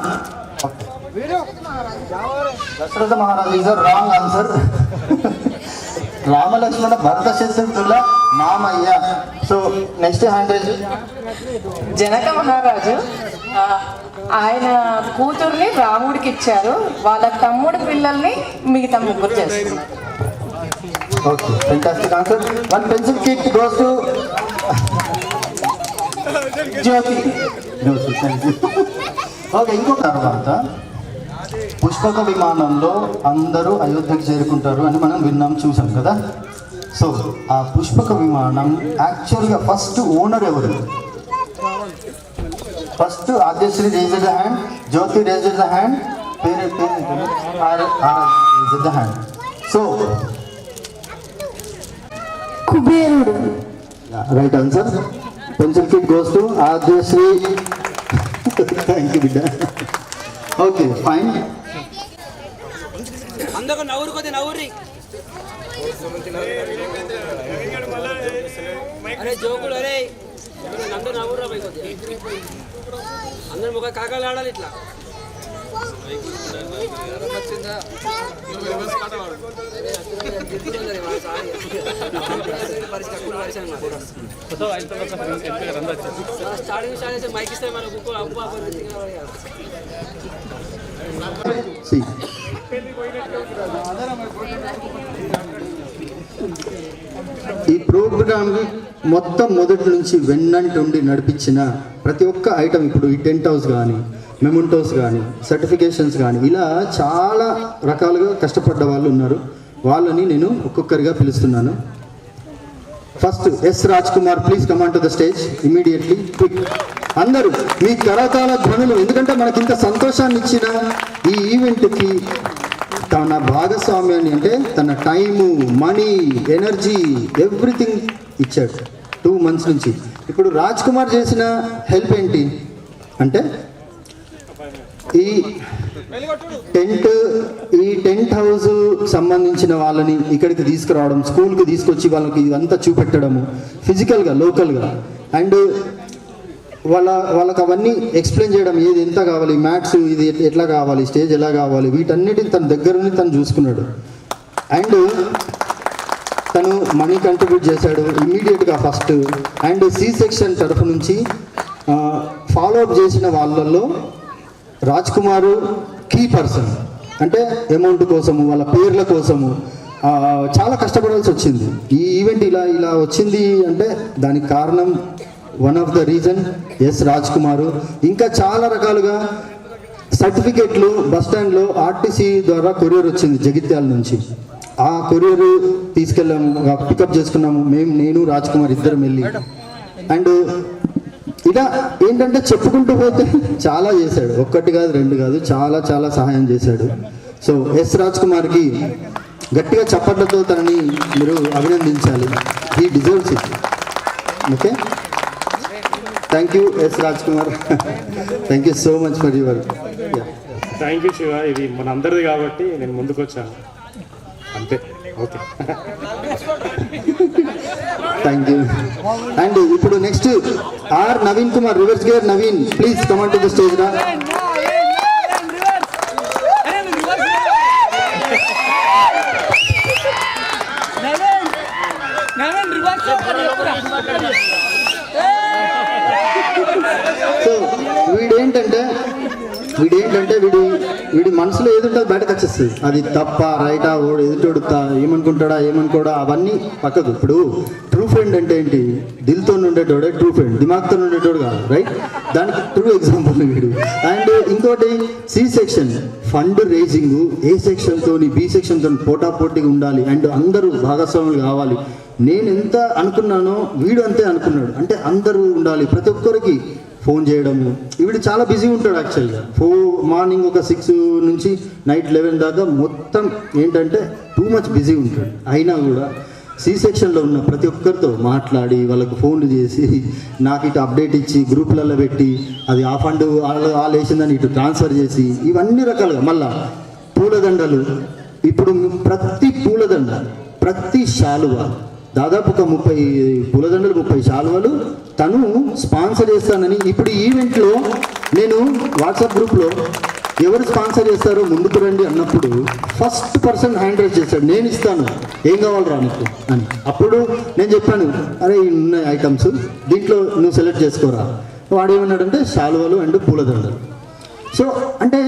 దశరథ మహారాజు ఈజ్ రాంగ్ ఆన్సర్. రామలక్ష్మణ భరత శత్రుఘ్నుల మామయ్య. సో నెక్స్ట్ హ్యాండిల్ జనక మహారాజు ఆయన కూతుర్ని రాముడికి ఇచ్చారు. వాళ్ళ తమ్ముడి పిల్లల్ని మిగతా ముగ్గురు చేస్తున్నారు. Okay fantastic answer. One pencil kit goes to Jyothi. Okay ఇంకొక తర్వాత పుష్పక విమానంలో అందరూ అయోధ్యకు చేరుకుంటారు అని మనం విన్నాం చూసాం కదా. సో ఆ పుష్పక విమానం యాక్చువల్గా ఫస్ట్ ఓనర్ ఎవరు? First Aadyasri raised the hand, Jyothi raised the hand, raised the hand. So కుబేరుడు right answer. Pencil kit goes to Aadyasri. Thank you బిడ్డ. Okay fine. అందరూ నవ్వురు కొద్ది నవ్వురి. అరే జోకులు అరే అందరూ నవ్వురా పోయి కొద్ది. అందరు ముఖ కాకాలు ఆడాలి ఇట్లా. స్టార్టింగ్ మైక్ ఇస్తే మన ఈ ప్రోగ్రామ్ మొత్తం మొదటి నుంచి వెన్నంటుండి నడిపించిన ప్రతి ఒక్క ఐటమ్, ఇప్పుడు ఈ టెంట్ హౌస్ కానీ, మెమెంటోస్ కానీ, సర్టిఫికేషన్స్ కానీ, ఇలా చాలా రకాలుగా కష్టపడ్డ వాళ్ళు ఉన్నారు. వాళ్ళని నేను ఒక్కొక్కరిగా పిలుస్తున్నాను. First S Raj Kumar, please come on to the stage immediately, quick. అందరూ మీ కరతాళ ధ్వనులు, ఎందుకంటే మనకి ఇంత సంతోషాన్ని ఇచ్చిన ఈ ఈవెంట్కి తన భాగస్వామ్యాన్ని, అంటే తన టైము, మనీ, ఎనర్జీ, ఎవ్రీథింగ్ ఇచ్చాడు 2 months నుంచి. ఇప్పుడు రాజ్ కుమార్ చేసిన హెల్ప్ ఏంటి అంటే ఈ టెంట్ హౌస్ సంబంధించిన వాళ్ళని ఇక్కడికి తీసుకురావడం, స్కూల్కి తీసుకొచ్చి వాళ్ళకి ఇదంతా చూపెట్టడము ఫిజికల్గా, లోకల్గా, అండ్ వాళ్ళకి అవన్నీ ఎక్స్ప్లెయిన్ చేయడం, ఏది ఎంత కావాలి, మ్యాథ్స్ ఇది ఎట్లా కావాలి, స్టేజ్ ఎలా కావాలి, వీటన్నిటిని తన దగ్గర నుండి తను చూసుకున్నాడు. అండ్ తను మనీ కంట్రిబ్యూట్ చేశాడు ఇమ్మీడియట్గా ఫస్ట్. అండ్ సి సెక్షన్ తరఫు నుంచి ఫాలో అప్ చేసిన వాళ్ళల్లో రాజ్ కుమార్కి కీ పర్సన్. అంటే అమౌంట్ కోసము, వాళ్ళ పేర్ల కోసము చాలా కష్టపడాల్సి వచ్చింది. ఈ ఈవెంట్ ఇలా వచ్చింది అంటే దానికి కారణం one of the reason S Raj Kumar. ఇంకా చాలా రకాలుగా సర్టిఫికెట్లు బస్ స్టాండ్లో ఆర్టీసీ ద్వారా కొరియర్ వచ్చింది జగిత్యాల నుంచి. ఆ కొరియర్ తీసుకెళ్ళాము, పికప్ చేసుకున్నాము నేను రాజ్ కుమార్ ఇద్దరం వెళ్ళి. అండ్ ఇలా ఏంటంటే చెప్పుకుంటూ పోతే చాలా చేశాడు, ఒక్కటి కాదు రెండు కాదు, చాలా చాలా సహాయం చేశాడు. సో ఎస్ రాజ్ కుమార్కి గట్టిగా చప్పట్లతో తనని మీరు అభినందించాలి. He deserves it. Okay, thank you S Raj Kumar. Thank you so much for your. Thank you Shiva, ఇది మన అందరిది కాబట్టి నేను ముందుకు వచ్చాను అంతే. Okay, thank you. అండ్ ఇప్పుడు next R Naveen Kumar, reverse gear Naveen, please come on to the stage రా. సో వీడేంటంటే వీడి మనసులో ఏదుంటుందో బయటకు వచ్చేస్తుంది. అది తప్ప రైటా, ఓడు ఎదుటోడు ఏమనుకోడా అవన్నీ పక్కకు. ఇప్పుడు ట్రూ ఫ్రెండ్ అంటే ఏంటి? దిల్తో ఉండేటోడే ట్రూ ఫ్రెండ్, దిమాగ్తో ఉండేటోడు కాదు, రైట్? దానికి ట్రూ ఎగ్జాంపుల్ వీడు. అండ్ ఇంకోటి సి సెక్షన్ ఫండ్ రేజింగ్, ఏ సెక్షన్తో బి సెక్షన్తో పోటాపోటీగా ఉండాలి అండ్ అందరూ భాగస్వాములు కావాలి. నేను ఎంత అనుకున్నానో వీడు అంతే అనుకున్నాడు. అంటే అందరూ ఉండాలి, ప్రతి ఒక్కరికి ఫోన్ చేయడము. వీడు చాలా బిజీ ఉంటాడు యాక్చువల్గా. మార్నింగ్ ఒక 6 నుంచి నైట్ 11 దాకా మొత్తం ఏంటంటే టూ మచ్ బిజీ ఉంటాడు. అయినా కూడా సి సెక్షన్లో ఉన్న ప్రతి ఒక్కరితో మాట్లాడి వాళ్ళకు ఫోన్లు చేసి నాకు ఇటు అప్డేట్ ఇచ్చి గ్రూపులలో పెట్టి అది ఆ ఫండ్ వాళ్ళు వేసిందని ఇటు ట్రాన్స్ఫర్ చేసి ఇవన్నీ రకాలుగా. మళ్ళా పూలదండలు, ఇప్పుడు ప్రతి పూలదండ, ప్రతి శాలువ, దాదాపు ఒక 30 పూలదండలు, 30 శాలువలు తను స్పాన్సర్ చేస్తానని. ఇప్పుడు ఈవెంట్లో నేను వాట్సాప్ గ్రూప్లో ఎవరు స్పాన్సర్ చేస్తారో ముందుకు రండి అన్నప్పుడు ఫస్ట్ పర్సన్ హ్యాండ్ రైజ్ చేశాడు, నేను ఇస్తాను, ఏం కావాలరా నీకు అని. అప్పుడు నేను చెప్పాను, అరే ఉన్నాయి ఐటమ్స్, దీంట్లో నువ్వు సెలెక్ట్ చేసుకోరా. వాడు ఏమన్నాడంటే శాలువలు అండ్ పూలదండలు. సో అంటే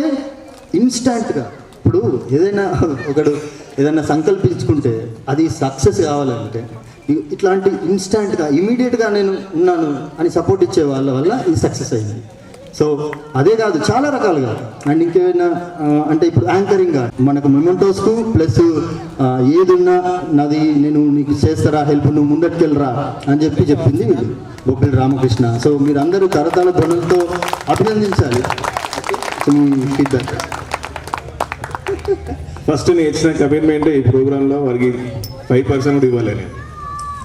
ఇన్స్టాంట్గా ఇప్పుడు ఏదైనా సంకల్పించుకుంటే అది సక్సెస్ కావాలంటే ఇట్లాంటి ఇన్స్టాంట్గా ఇమీడియట్గా నేను ఉన్నాను అని సపోర్ట్ ఇచ్చే వాళ్ళ వల్ల ఇది సక్సెస్ అయింది. సో అదే కాదు, చాలా రకాలుగా. అండ్ ఇంకేమైనా అంటే ఇప్పుడు యాంకరింగ్గా మనకు మెమెంటోస్కు ప్లస్ ఏది ఉన్నా నాది నేను నీకు చేస్తారా హెల్ప్, నువ్వు ముందటికెళ్ళరా అని చెప్పింది బొబ్బిలి రామకృష్ణ. సో మీరు అందరూ కరతాళ ధ్వనులతో అభినందించాలి. ఫీడ్బ్యాక్. ఫస్ట్ నేను ఇచ్చిన కమిట్మెంట్ ఈ ప్రోగ్రాంలో వారికి 5% కూడా ఇవ్వాలి నేను.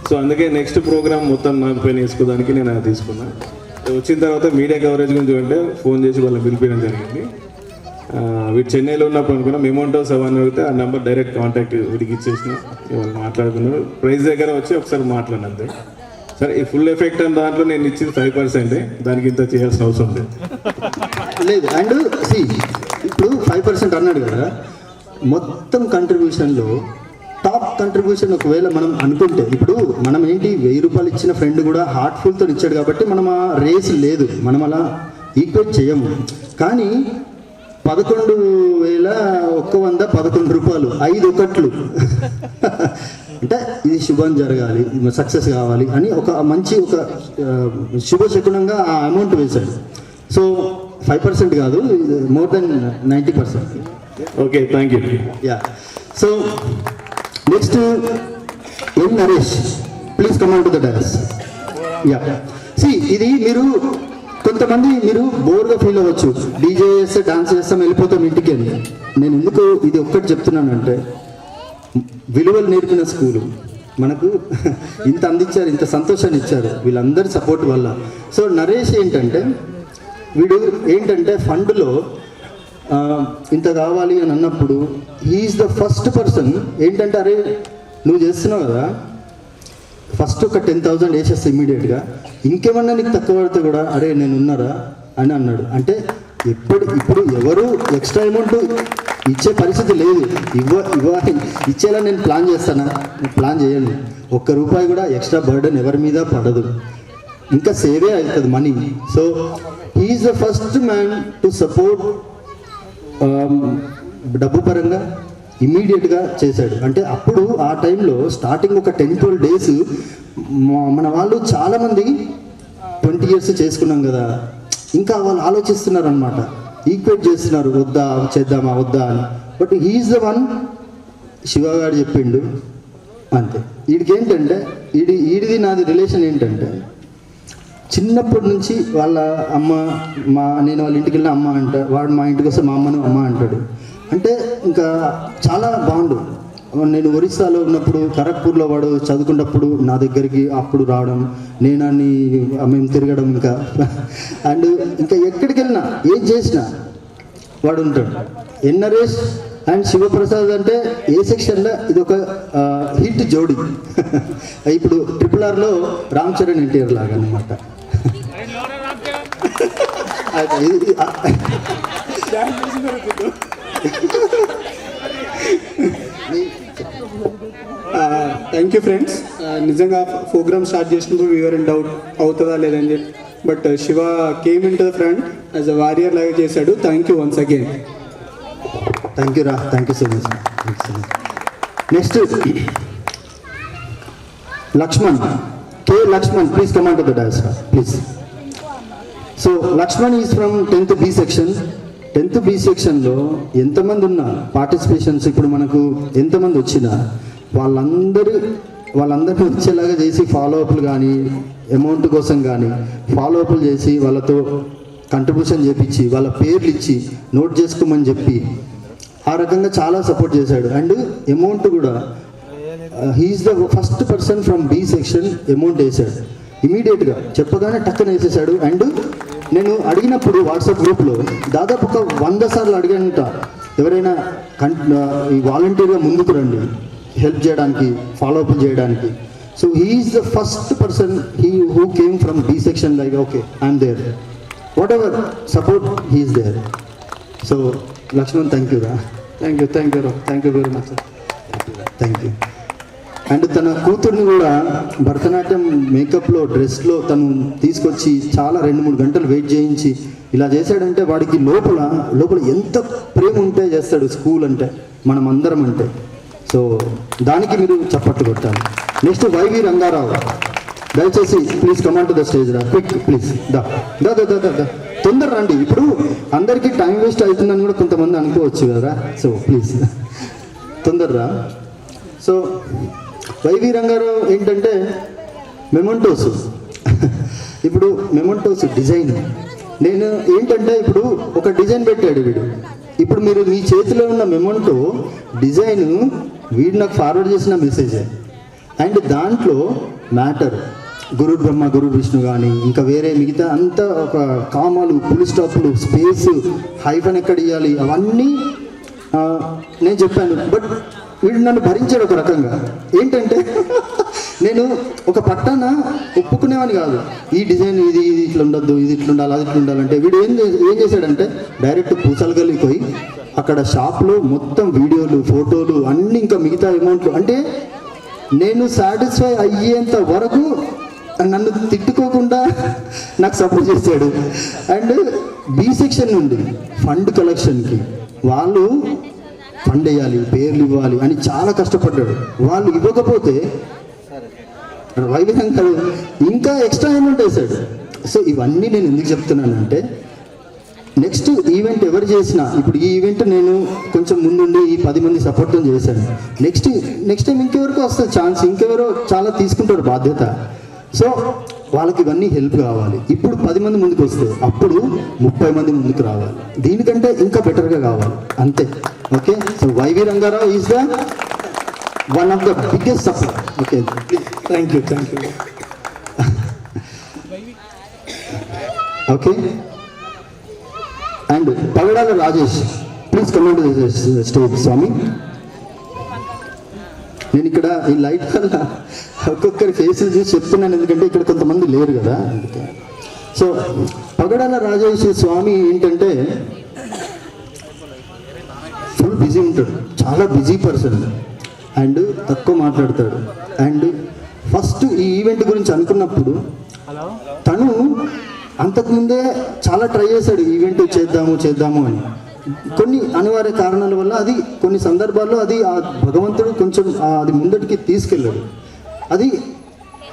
సో అందుకే నెక్స్ట్ ప్రోగ్రామ్ మొత్తం నాకు పైన వేసుకోవడానికి నేను అది తీసుకున్నా. వచ్చిన తర్వాత మీడియా కవరేజ్ గురించి అంటే ఫోన్ చేసి వాళ్ళని పిలిపించడం జరిగింది. వీడు చెన్నైలో ఉన్నప్పుడు అనుకున్నా మెమోంటోస్ అవన్నీ అడిగితే ఆ నెంబర్ డైరెక్ట్ కాంటాక్ట్ వీడికి ఇచ్చేసిన. వాళ్ళు మాట్లాడుకున్నారు, ప్రైజ్ దగ్గర వచ్చి ఒకసారి మాట్లాడిన అంతే. సరే, ఈ ఫుల్ ఎఫెక్ట్ అని దాంట్లో నేను ఇచ్చింది 5%, దానికి ఇంత చేయాల్సిన అవసరం లేదు. అండ్ ఇప్పుడు 5% అన్నాడు కదా, మొత్తం కంట్రిబ్యూషన్లో టాప్ కంట్రిబ్యూషన్ ఒకవేళ మనం అనుకుంటే, ఇప్పుడు మనం ఏంటి 1000 రూపాయలు ఇచ్చిన ఫ్రెండ్ కూడా హార్ట్ఫుల్తో ఇచ్చాడు కాబట్టి మనం ఆ రేస్ లేదు, మనం అలా ఈక్వేట్ చేయము. కానీ 11,111 రూపాయలు, 5 ఒకట్లు అంటే ఇది శుభం జరగాలి, సక్సెస్ కావాలి అని ఒక మంచి ఒక శుభశకునంగా ఆ అమౌంట్ వేశాడు. సో 5% కాదు, more than 90%. Okay, thank you. Yeah. So next N Naresh, please come on to the dais. Yeah. ఇది కొంతమంది మీరు బోర్గా ఫీల్ అవ్వచ్చు, డీజే చేస్తే డాన్స్ చేస్తాం వెళ్ళిపోతాం ఇంటికి అని. నేను ఎందుకు ఇది ఒక్కటి చెప్తున్నానంటే, విలువలు నేర్పిన స్కూలు మనకు ఇంత అందించారు, ఇంత సంతోషాన్ని ఇచ్చారు వీళ్ళందరి సపోర్ట్ వల్ల. సో నరేష్ వీడు ఏంటంటే ఫండ్లో ఇంత కావాలి అని అన్నప్పుడు హీఈస్ ద ఫస్ట్ పర్సన్ ఏంటంటే, అరే నువ్వు చేస్తున్నావు కదా, ఫస్ట్ ఒక 10,000 వేసేస్తా ఇమ్మీడియట్గా, ఇంకేమన్నా నీకు తక్కువ పడితే కూడా అరే నేను ఉన్నారా అని అన్నాడు. అంటే ఇప్పుడు ఎవరు ఎక్స్ట్రా అమౌంట్ ఇచ్చే పరిస్థితి లేదు. ఇచ్చేలా నేను ప్లాన్ చేస్తానా? ప్లాన్ చేయను. ₹1 కూడా ఎక్స్ట్రా బర్డెన్ ఎవరి మీద పడదు, ఇంకా సేవే అవుతుంది money. So he's the first man to support డబ్బు పరంగా ఇమీడియట్గా చేశాడు. అంటే అప్పుడు ఆ టైంలో స్టార్టింగ్ ఒక 10-12 డేస్ మన వాళ్ళు చాలామంది 20 years చేసుకున్నాం కదా, ఇంకా వాళ్ళు ఆలోచిస్తున్నారు అనమాట, ఈక్వేట్ చేస్తున్నారు, వద్దా చేద్దామా వద్దా అని. బట్ హీఈస్ ద వన్, శివగాడు చెప్పిండు అంతే. వీడికి ఏంటంటే వీడిది నాది రిలేషన్ ఏంటంటే చిన్నప్పటి నుంచి వాళ్ళ అమ్మ నేను వాళ్ళ ఇంటికి వెళ్ళిన అమ్మ అంట, వాడు మా ఇంటికి వస్తే మా అమ్మను అమ్మ అంటాడు. అంటే ఇంకా చాలా బాగుండు. నేను ఒరిస్సాలో ఉన్నప్పుడు ఖరగ్పూర్లో వాడు చదువుకున్నప్పుడు నా దగ్గరికి అప్పుడు రావడం, నేనాన్ని మేము తిరగడం, ఇంకా అండ్ ఇంకా ఎక్కడికి వెళ్ళినా ఏం చేసినా వాడు ఉంటాడు. నరేష్ అండ్ శివప్రసాద్ అంటే ఏ సెక్షన్లో ఇది ఒక హిట్ జోడి. ఇప్పుడు RRRలో రామ్ చరణ్ ఎన్టీఆర్ లాగా అనమాట. Thank you friends. నిజంగా ప్రోగ్రామ్ స్టార్ట్ చేసినప్పుడు వీఆర్ ఇన్ డౌట్ అవుతుందా లేదని చెప్పి, but Shiva came into the front as a warrior లాగా చేశాడు. Thank you once again. Thank you రా, thank you so much. Next Lakshman, K. Lakshman, please come on to the dais, please. So Lakshman is from 10th B section. 10th B సెక్షన్లో ఎంతమంది ఉన్నా participations ఇప్పుడు మనకు ఎంతమంది వచ్చినా వాళ్ళందరినీ వచ్చేలాగా చేసి ఫాలోఅప్లు కానీ అమౌంట్ కోసం కానీ ఫాలోఅప్లు చేసి వాళ్ళతో కంట్రిబ్యూషన్ చేపించి వాళ్ళ పేర్లు ఇచ్చి నోట్ చేసుకోమని చెప్పి ఆ రకంగా చాలా సపోర్ట్ చేశాడు. అండ్ అమౌంట్ కూడా he's the first person from B section amount వేసాడు. ఇమీడియట్గా చెప్పగానే టక్కన వేసేసాడు. అండ్ నేను అడిగినప్పుడు వాట్సాప్ గ్రూప్లో దాదాపు ఒక 100 సార్లు అడిగానంట, ఎవరైనా ఈ వాలంటీర్గా ముందుకు రండి హెల్ప్ చేయడానికి, ఫాలోఅప్ చేయడానికి. So he's the first person who came from B section, like okay I'm there, whatever support he's there. So Lakshman, thank you రా. Thank you very much sir. Thank you. And తన కూతుర్ని కూడా భరతనాట్యం మేకప్లో డ్రెస్లో తను తీసుకొచ్చి చాలా 2-3 గంటలు వెయిట్ చేయించి ఇలా చేశాడంటే వాడికి లోపల ఎంత ప్రేమ ఉంటే చేస్తాడు స్కూల్ అంటే, మనం అందరం అంటే. సో దానికి మీరు చప్పట్లు కొట్టాలి. నెక్స్ట్ వైవి రంగారావు, దయచేసి please come on to the stage రా, క్విక్ ప్లీజ్. దా తొందర రండి, ఇప్పుడు అందరికీ టైం వేస్ట్ అవుతుందని కూడా కొంతమంది అనుకోవచ్చు కదా. సో ప్లీజ్ తొందరరా. సో వైవి రంగారావు ఏంటంటే మెమోంటోస్, ఇప్పుడు మెమోంటోస్ డిజైన్ నేను ఏంటంటే ఇప్పుడు ఒక డిజైన్ పెట్టాడు వీడు. ఇప్పుడు మీరు మీ చేతిలో ఉన్న మెమోంటో డిజైన్ వీడు నాకు ఫార్వర్డ్ చేసిన మెసేజ్. అండ్ దాంట్లో మ్యాటర్ గురు బ్రహ్మ గురు విష్ణు కానీ ఇంకా వేరే మిగతా అంతా ఒక కామాలు, ఫుల్ స్టాప్లు, స్పేస్, హైఫన్ ఎక్కడ ఇవ్వాలి అవన్నీ నేను చెప్పాను. బట్ వీడు నన్ను భరించాడు ఒక రకంగా. ఏంటంటే నేను ఒక పట్టాన ఒప్పుకునేవాని కాదు, ఈ డిజైన్ ఇది ఇట్లా ఉండొద్దు, ఇది ఇట్లా ఉండాలి, అది ఇట్లా ఉండాలంటే వీడు ఏం చేశాడంటే డైరెక్ట్ పూసలగల్లికి పోయి అక్కడ షాప్లో మొత్తం వీడియోలు, ఫోటోలు అన్నీ ఇంకా మిగతా అమౌంట్లు, అంటే నేను సాటిస్ఫై అయ్యేంత వరకు నన్ను తిట్టుకోకుండా నాకు సపోర్ట్ చేశాడు. అండ్ B సెక్షన్ నుండి ఫండ్ కలెక్షన్కి వాళ్ళు ఫండ్ వేయాలి, పేర్లు ఇవ్వాలి అని చాలా కష్టపడ్డాడు. వాళ్ళు ఇవ్వకపోతే వైవిధ్యంగా ఇంకా ఎక్స్ట్రా అమౌంట్ వేశాడు. సో ఇవన్నీ నేను ఎందుకు చెప్తున్నానంటే నెక్స్ట్ ఈవెంట్ ఎవరు చేసినా, ఇప్పుడు ఈ ఈవెంట్ నేను కొంచెం ముందుండి ఈ 10 మంది సపోర్ట్తో చేశాను. నెక్స్ట్ టైం ఇంకెవరికి వస్తుంది ఛాన్స్, ఇంకెవరో చాలా తీసుకుంటారు బాధ్యత. సో వాళ్ళకి ఇవన్నీ హెల్ప్ కావాలి. ఇప్పుడు 10 మంది ముందుకు వస్తే అప్పుడు 30 మంది ముందుకు రావాలి, దీనికంటే ఇంకా బెటర్గా కావాలి అంతే. Okay, so Y V Rangarao is the one of the biggest support. Okay, thank you. Okay, and Pagadala Rajesh, please come to the stage. స్వామి, నేను ఇక్కడ ఈ లైట్ వల్ల ఒక్కొక్కరి ఫేసెస్ చూసి చెప్తున్నాను, ఎందుకంటే ఇక్కడ కొంతమంది లేరు కదా అందుకే. సో పగడాల రాజేష్ స్వామి ఏంటంటే ఫుల్ బిజీ ఉంటాడు, చాలా బిజీ పర్సన్ అండ్ తక్కువ మాట్లాడతాడు. అండ్ ఫస్ట్ ఈ ఈవెంట్ గురించి అనుకున్నప్పుడు తను అంతకుముందే చాలా ట్రై చేశాడు ఈవెంట్ చేద్దాము అని. కొన్ని అనివార్య కారణాల వల్ల అది కొన్ని సందర్భాల్లో అది ఆ భగవంతుడు కొంచెం అది ముందటికి తీసుకెళ్ళాడు. అది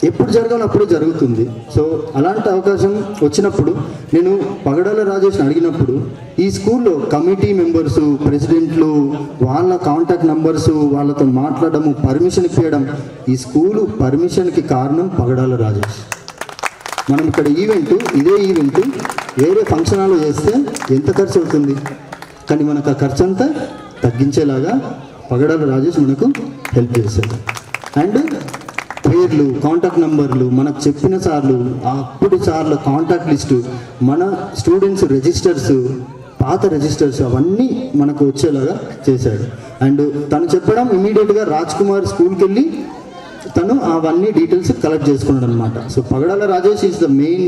ఎప్పుడు జరగాలో అప్పుడే జరుగుతుంది. సో అలాంటి అవకాశం వచ్చినప్పుడు నేను పగడాల రాజేష్ని అడిగినప్పుడు ఈ స్కూల్లో కమిటీ మెంబర్సు, ప్రెసిడెంట్లు, వాళ్ళ కాంటాక్ట్ నంబర్సు, వాళ్ళతో మాట్లాడము, పర్మిషన్ ఇప్పించడం, ఈ స్కూలు పర్మిషన్కి కారణం పగడాల రాజేష్. మనం ఇక్కడ ఇదే ఈవెంట్ వేరే ఫంక్షన్ హాల్లో చేస్తే ఎంత ఖర్చు అవుతుంది, కానీ మనకు ఆ ఖర్చు అంతా తగ్గించేలాగా పగడాల రాజేష్ మనకు హెల్ప్ చేశాడు. అండ్ పేర్లు, కాంటాక్ట్ నంబర్లు, మనకు చెప్పిన సార్లు, అప్పుడు సార్ల కాంటాక్ట్ లిస్టు, మన స్టూడెంట్స్ రిజిస్టర్స్, పాత రిజిస్టర్స్ అవన్నీ మనకు వచ్చేలాగా చేశాడు. అండ్ తను చెప్పడం ఇమీడియట్గా రాజ్ కుమార్ స్కూల్కి వెళ్ళి తను అవన్నీ డీటెయిల్స్ కలెక్ట్ చేసుకున్నాడు అనమాట. So Pagadala Rajesh is the main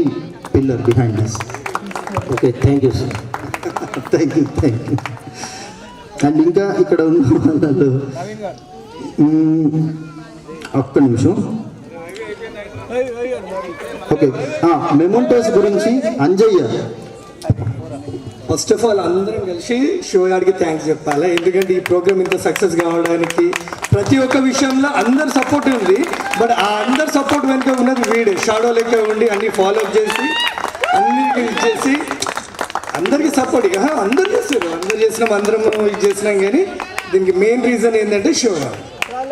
pillar behind this. Okay, thank you sir. Thank you. And ఇంకా ఇక్కడ ఉన్న వాళ్ళు ఒక్క నిమిషం. ఓకే, మెమోంటోస్ గురించి అంజయ్య. ఫస్ట్ ఆఫ్ ఆల్ అందరం కలిసి షో గారికి థ్యాంక్స్ చెప్పాలి. ఎందుకంటే ఈ ప్రోగ్రామ్ ఇంత సక్సెస్ కావడానికి ప్రతి ఒక్క విషయంలో అందరు సపోర్ట్ ఉంది. బట్ ఆ అందరు సపోర్ట్ వెనుక ఉన్నది వీడే షాడో లెక్క ఉండి అన్ని ఫాలోఅప్ చేసి అన్ని చేసి అందరికీ సపోర్ట్. ఇక అందరు చేస్తారు, అందరు చేసినాం, అందరం ఇది చేసినాం. కానీ దీనికి మెయిన్ రీజన్ ఏంటంటే షో గారు.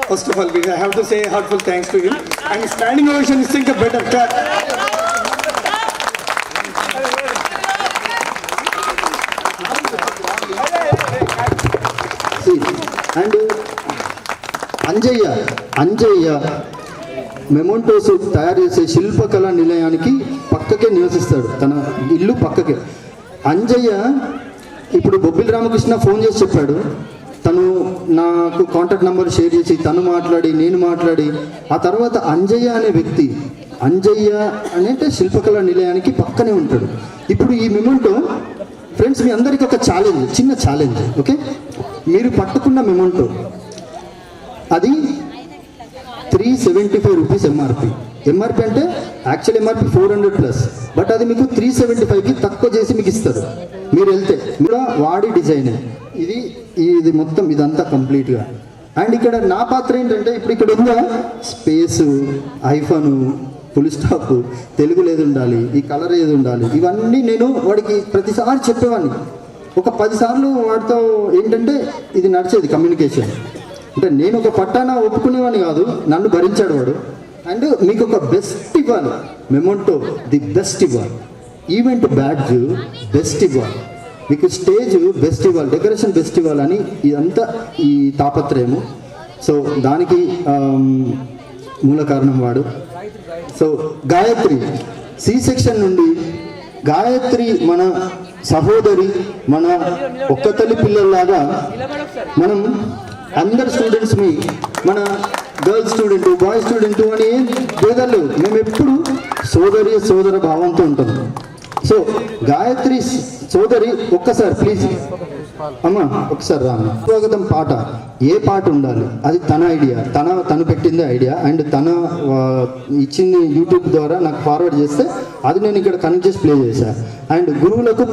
First of all I have to say heartful thanks to him. And standing ovation ఇస్తే ఇంకా better clap. And Anjaiah mementos తయారు చేసే శిల్పకళా నిలయానికి పక్కకే నివసిస్తాడు, తన ఇల్లు పక్కకే. అంజయ్య ఇప్పుడు బొబ్బిలి రామకృష్ణ ఫోన్ చేసి చెప్పాడు, తను నాకు కాంటాక్ట్ నెంబర్ షేర్ చేసి తను మాట్లాడి నేను మాట్లాడి ఆ తర్వాత అంజయ్య అనే వ్యక్తి, అంజయ్య అంటే శిల్పకళా నిలయానికి పక్కనే ఉంటాడు. ఇప్పుడు ఈ మెమోంటో ఫ్రెండ్స్ మీ అందరికీ ఒక ఛాలెంజ్, చిన్న ఛాలెంజ్. ఓకే, మీరు పట్టుకున్న మెమోంటో అది 375 రూపీస్ ఎంఆర్పి అంటే యాక్చువల్ ఎంఆర్పి 400+, బట్ అది మీకు 375కి తక్కువ చేసి మీకు ఇస్తారు. మీరు వెళ్తే కూడా వాడి డిజైనే ఇది మొత్తం ఇదంతా కంప్లీట్గా. అండ్ ఇక్కడ నా పాత్ర ఏంటంటే ఇప్పుడు ఇక్కడ ఉందా space, iPhone, full stop, Telugu ఏది ఉండాలి, ఈ కలర్ ఏది ఉండాలి, ఇవన్నీ నేను వాడికి ప్రతిసారి చెప్పేవాడిని. ఒక 10 సార్లు వాడితో ఏంటంటే ఇది నడిచేది కమ్యూనికేషన్. అంటే నేను ఒక పట్టాన ఒప్పుకునేవాడిని కాదు, నన్ను భరించాడు వాడు. అండ్ మీకు ఒక బెస్ట్ ఇవ్వాలి, మెమోంటో ది బెస్ట్ ఇవ్వాలి, ఈవెంట్ బ్యాడ్జ్ బెస్ట్ ఇవ్వాలి, మీకు స్టేజ్ బెస్ట్ ఇవ్వాలి, డెకరేషన్ బెస్ట్ ఇవ్వాలని ఇదంతా ఈ తాపత్రయము. సో దానికి మూల కారణం వాడు. సో గాయత్రి సి సెక్షన్ నుండి గాయత్రి మన సహోదరి, మన ఒక్క తల్లి పిల్లల్లాగా మనం అందరు స్టూడెంట్స్ని మన గర్ల్స్ స్టూడెంట్, బాయ్ స్టూడెంట్ అని భేదాలు మేము ఎప్పుడు సోదర భావంతో ఉంటాం. సో గాయత్రి సోదరి ఒక్కసారి ప్లీజ్ అమ్మా ఒకసారి రా. స్వాగతం పాట ఏ పాట ఉండాలి అది తన ఐడియా, తను పెట్టిందే ఐడియా. అండ్ తన ఇచ్చింది యూట్యూబ్ ద్వారా నాకు ఫార్వర్డ్ చేస్తే అది నేను ఇక్కడ కనెక్ట్ చేసి ప్లే చేశాను. అండ్ గురువులకు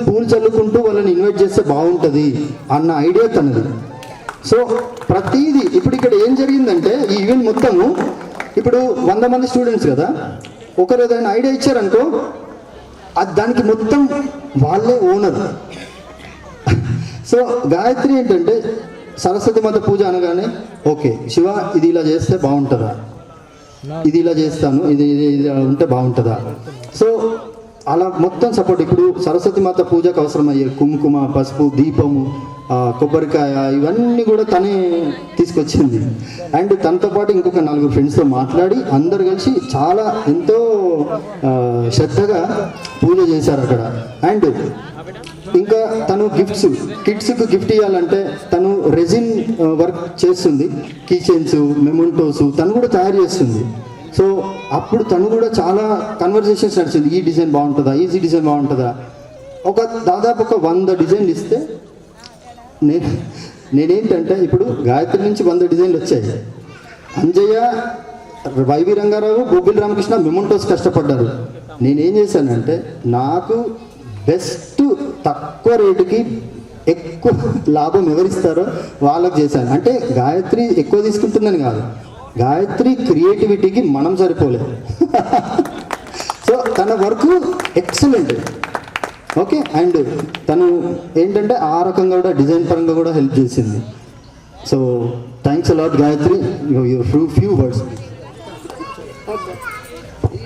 పూలు చల్లుకుంటూ వాళ్ళని ఇన్వైట్ చేస్తే బాగుంటుంది అన్న ఐడియా తనది. సో ప్రతిదీ ఇప్పుడు ఇక్కడ ఏం జరిగిందంటే ఈ ఈవెంట్ మొత్తము ఇప్పుడు 100 మంది స్టూడెంట్స్ కదా, ఒకరు ఏదైనా ఐడియా ఇచ్చారనుకో అది దానికి మొత్తం వాళ్ళే ఓనర్. సో గాయత్రి ఏంటంటే సరస్వతి మాత పూజ అనగానే ఓకే శివ ఇది ఇలా చేస్తే బాగుంటుందా, ఇది ఇలా చేస్తాను, ఇది ఉంటే బాగుంటుందా. సో అలా మొత్తం సపోర్ట్. ఇప్పుడు సరస్వతి మాత పూజకు అవసరమయ్యే కుంకుమ, పసుపు, దీపము, కొబ్బరికాయ ఇవన్నీ కూడా తనే తీసుకొచ్చింది. అండ్ తనతో పాటు ఇంకొక 4 ఫ్రెండ్స్తో మాట్లాడి అందరు కలిసి చాలా ఎంతో శ్రద్ధగా పూజ చేశారు అక్కడ. అండ్ ఇంకా తను కిడ్స్కి గిఫ్ట్ ఇవ్వాలంటే తను రెజిన్ వర్క్ చేస్తుంది, కీ చైన్స్, మెమోంటోస్ తను కూడా తయారు చేస్తుంది. సో అప్పుడు తను కూడా చాలా కన్వర్జేషన్స్ నడిచింది, ఈ డిజైన్ బాగుంటుందా, ఈ డిజైన్ బాగుంటుందా. దాదాపు ఒక 100 డిజైన్లు ఇస్తే నేనేంటంటే ఇప్పుడు గాయత్రి నుంచి 100 డిజైన్లు వచ్చాయి. అంజయ్య, వైవి రంగారావు, బొబ్బిలి రామకృష్ణ మెమోంటోస్ కష్టపడ్డారు. నేనేం చేశానంటే నాకు బెస్ట్ తక్కువ రేటుకి ఎక్కువ లాభం ఎవరిస్తారో వాళ్ళకి చేశాను. అంటే గాయత్రి ఎక్కువ తీసుకుంటుందని కాదు, గాయత్రి క్రియేటివిటీకి మనం సరిపోలేదు. సో తన వర్క్ ఎక్సలెంట్. ఓకే, అండ్ తను ఏంటంటే ఆ రకంగా కూడా డిజైన్ పరంగా కూడా హెల్ప్ చేసింది. So thanks a lot Gayatri, your few words.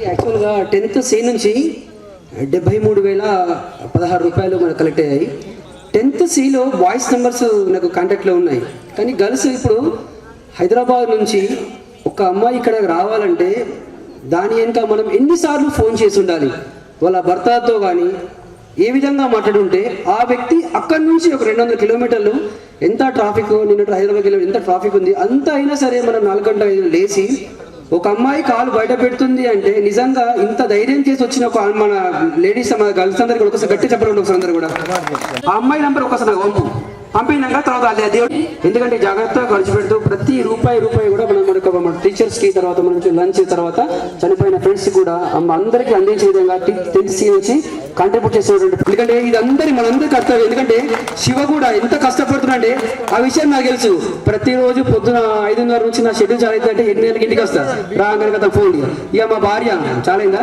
యాక్చువల్గా 10th C నుంచి 73,016 రూపాయలు మనకు కలెక్ట్ అయ్యాయి. 10th Cలో బాయ్స్ నెంబర్స్ నాకు కాంటాక్ట్లో ఉన్నాయి, కానీ గర్ల్స్ ఇప్పుడు హైదరాబాద్ నుంచి ఒక అమ్మాయి ఇక్కడ రావాలంటే దాని వెనుక మనం ఎన్నిసార్లు ఫోన్ చేసి ఉండాలి, వాళ్ళ భర్తతో కానీ ఏ విధంగా మాట్లాడుంటే ఆ వ్యక్తి అక్కడి నుంచి ఒక 200 కిలోమీటర్లు ఎంత ట్రాఫిక్, నిన్న హైదరాబాద్ ఎంత ట్రాఫిక్ ఉంది అంత అయినా సరే మనం 4 గంటల 5 లేచి ఒక అమ్మాయి కాలు బయట పెడుతుంది అంటే నిజంగా ఇంత ధైర్యం చేసి వచ్చిన ఒక మన లేడీస్ మన గర్ల్స్ అందరికి ఒకసారి గట్టి చెప్పడం ఒకసారి అందరు కూడా ఆ అమ్మాయి నెంబర్ ఒకసారి నాకు పంపినాక తర్వాత అదే దేవుడు, ఎందుకంటే జాగ్రత్తగా ఖర్చు పెడుతూ ప్రతి రూపాయి కూడా మన టీచర్స్కి, తర్వాత మన లంచ్, తర్వాత చనిపోయిన ఫ్రెండ్స్ కూడా అందరికీ అందించే విధంగా 10th C నుంచి కాంట్రిబ్యూట్ చేసేటువంటి, ఎందుకంటే ఇది మనందరి కర్తవ్యం. ఎందుకంటే శివ కూడా ఎంత కష్టపడుతున్నాడే ఆ విషయం నాకు తెలుసు. ప్రతిరోజు పొద్దున 5:30 నుంచి నా షెడ్యూల్ చాలా అయితే 8 గంటలకు ఇంటికి వస్తా, రాగానే కదా ఫోన్. ఇక మా భార్య చాలైందా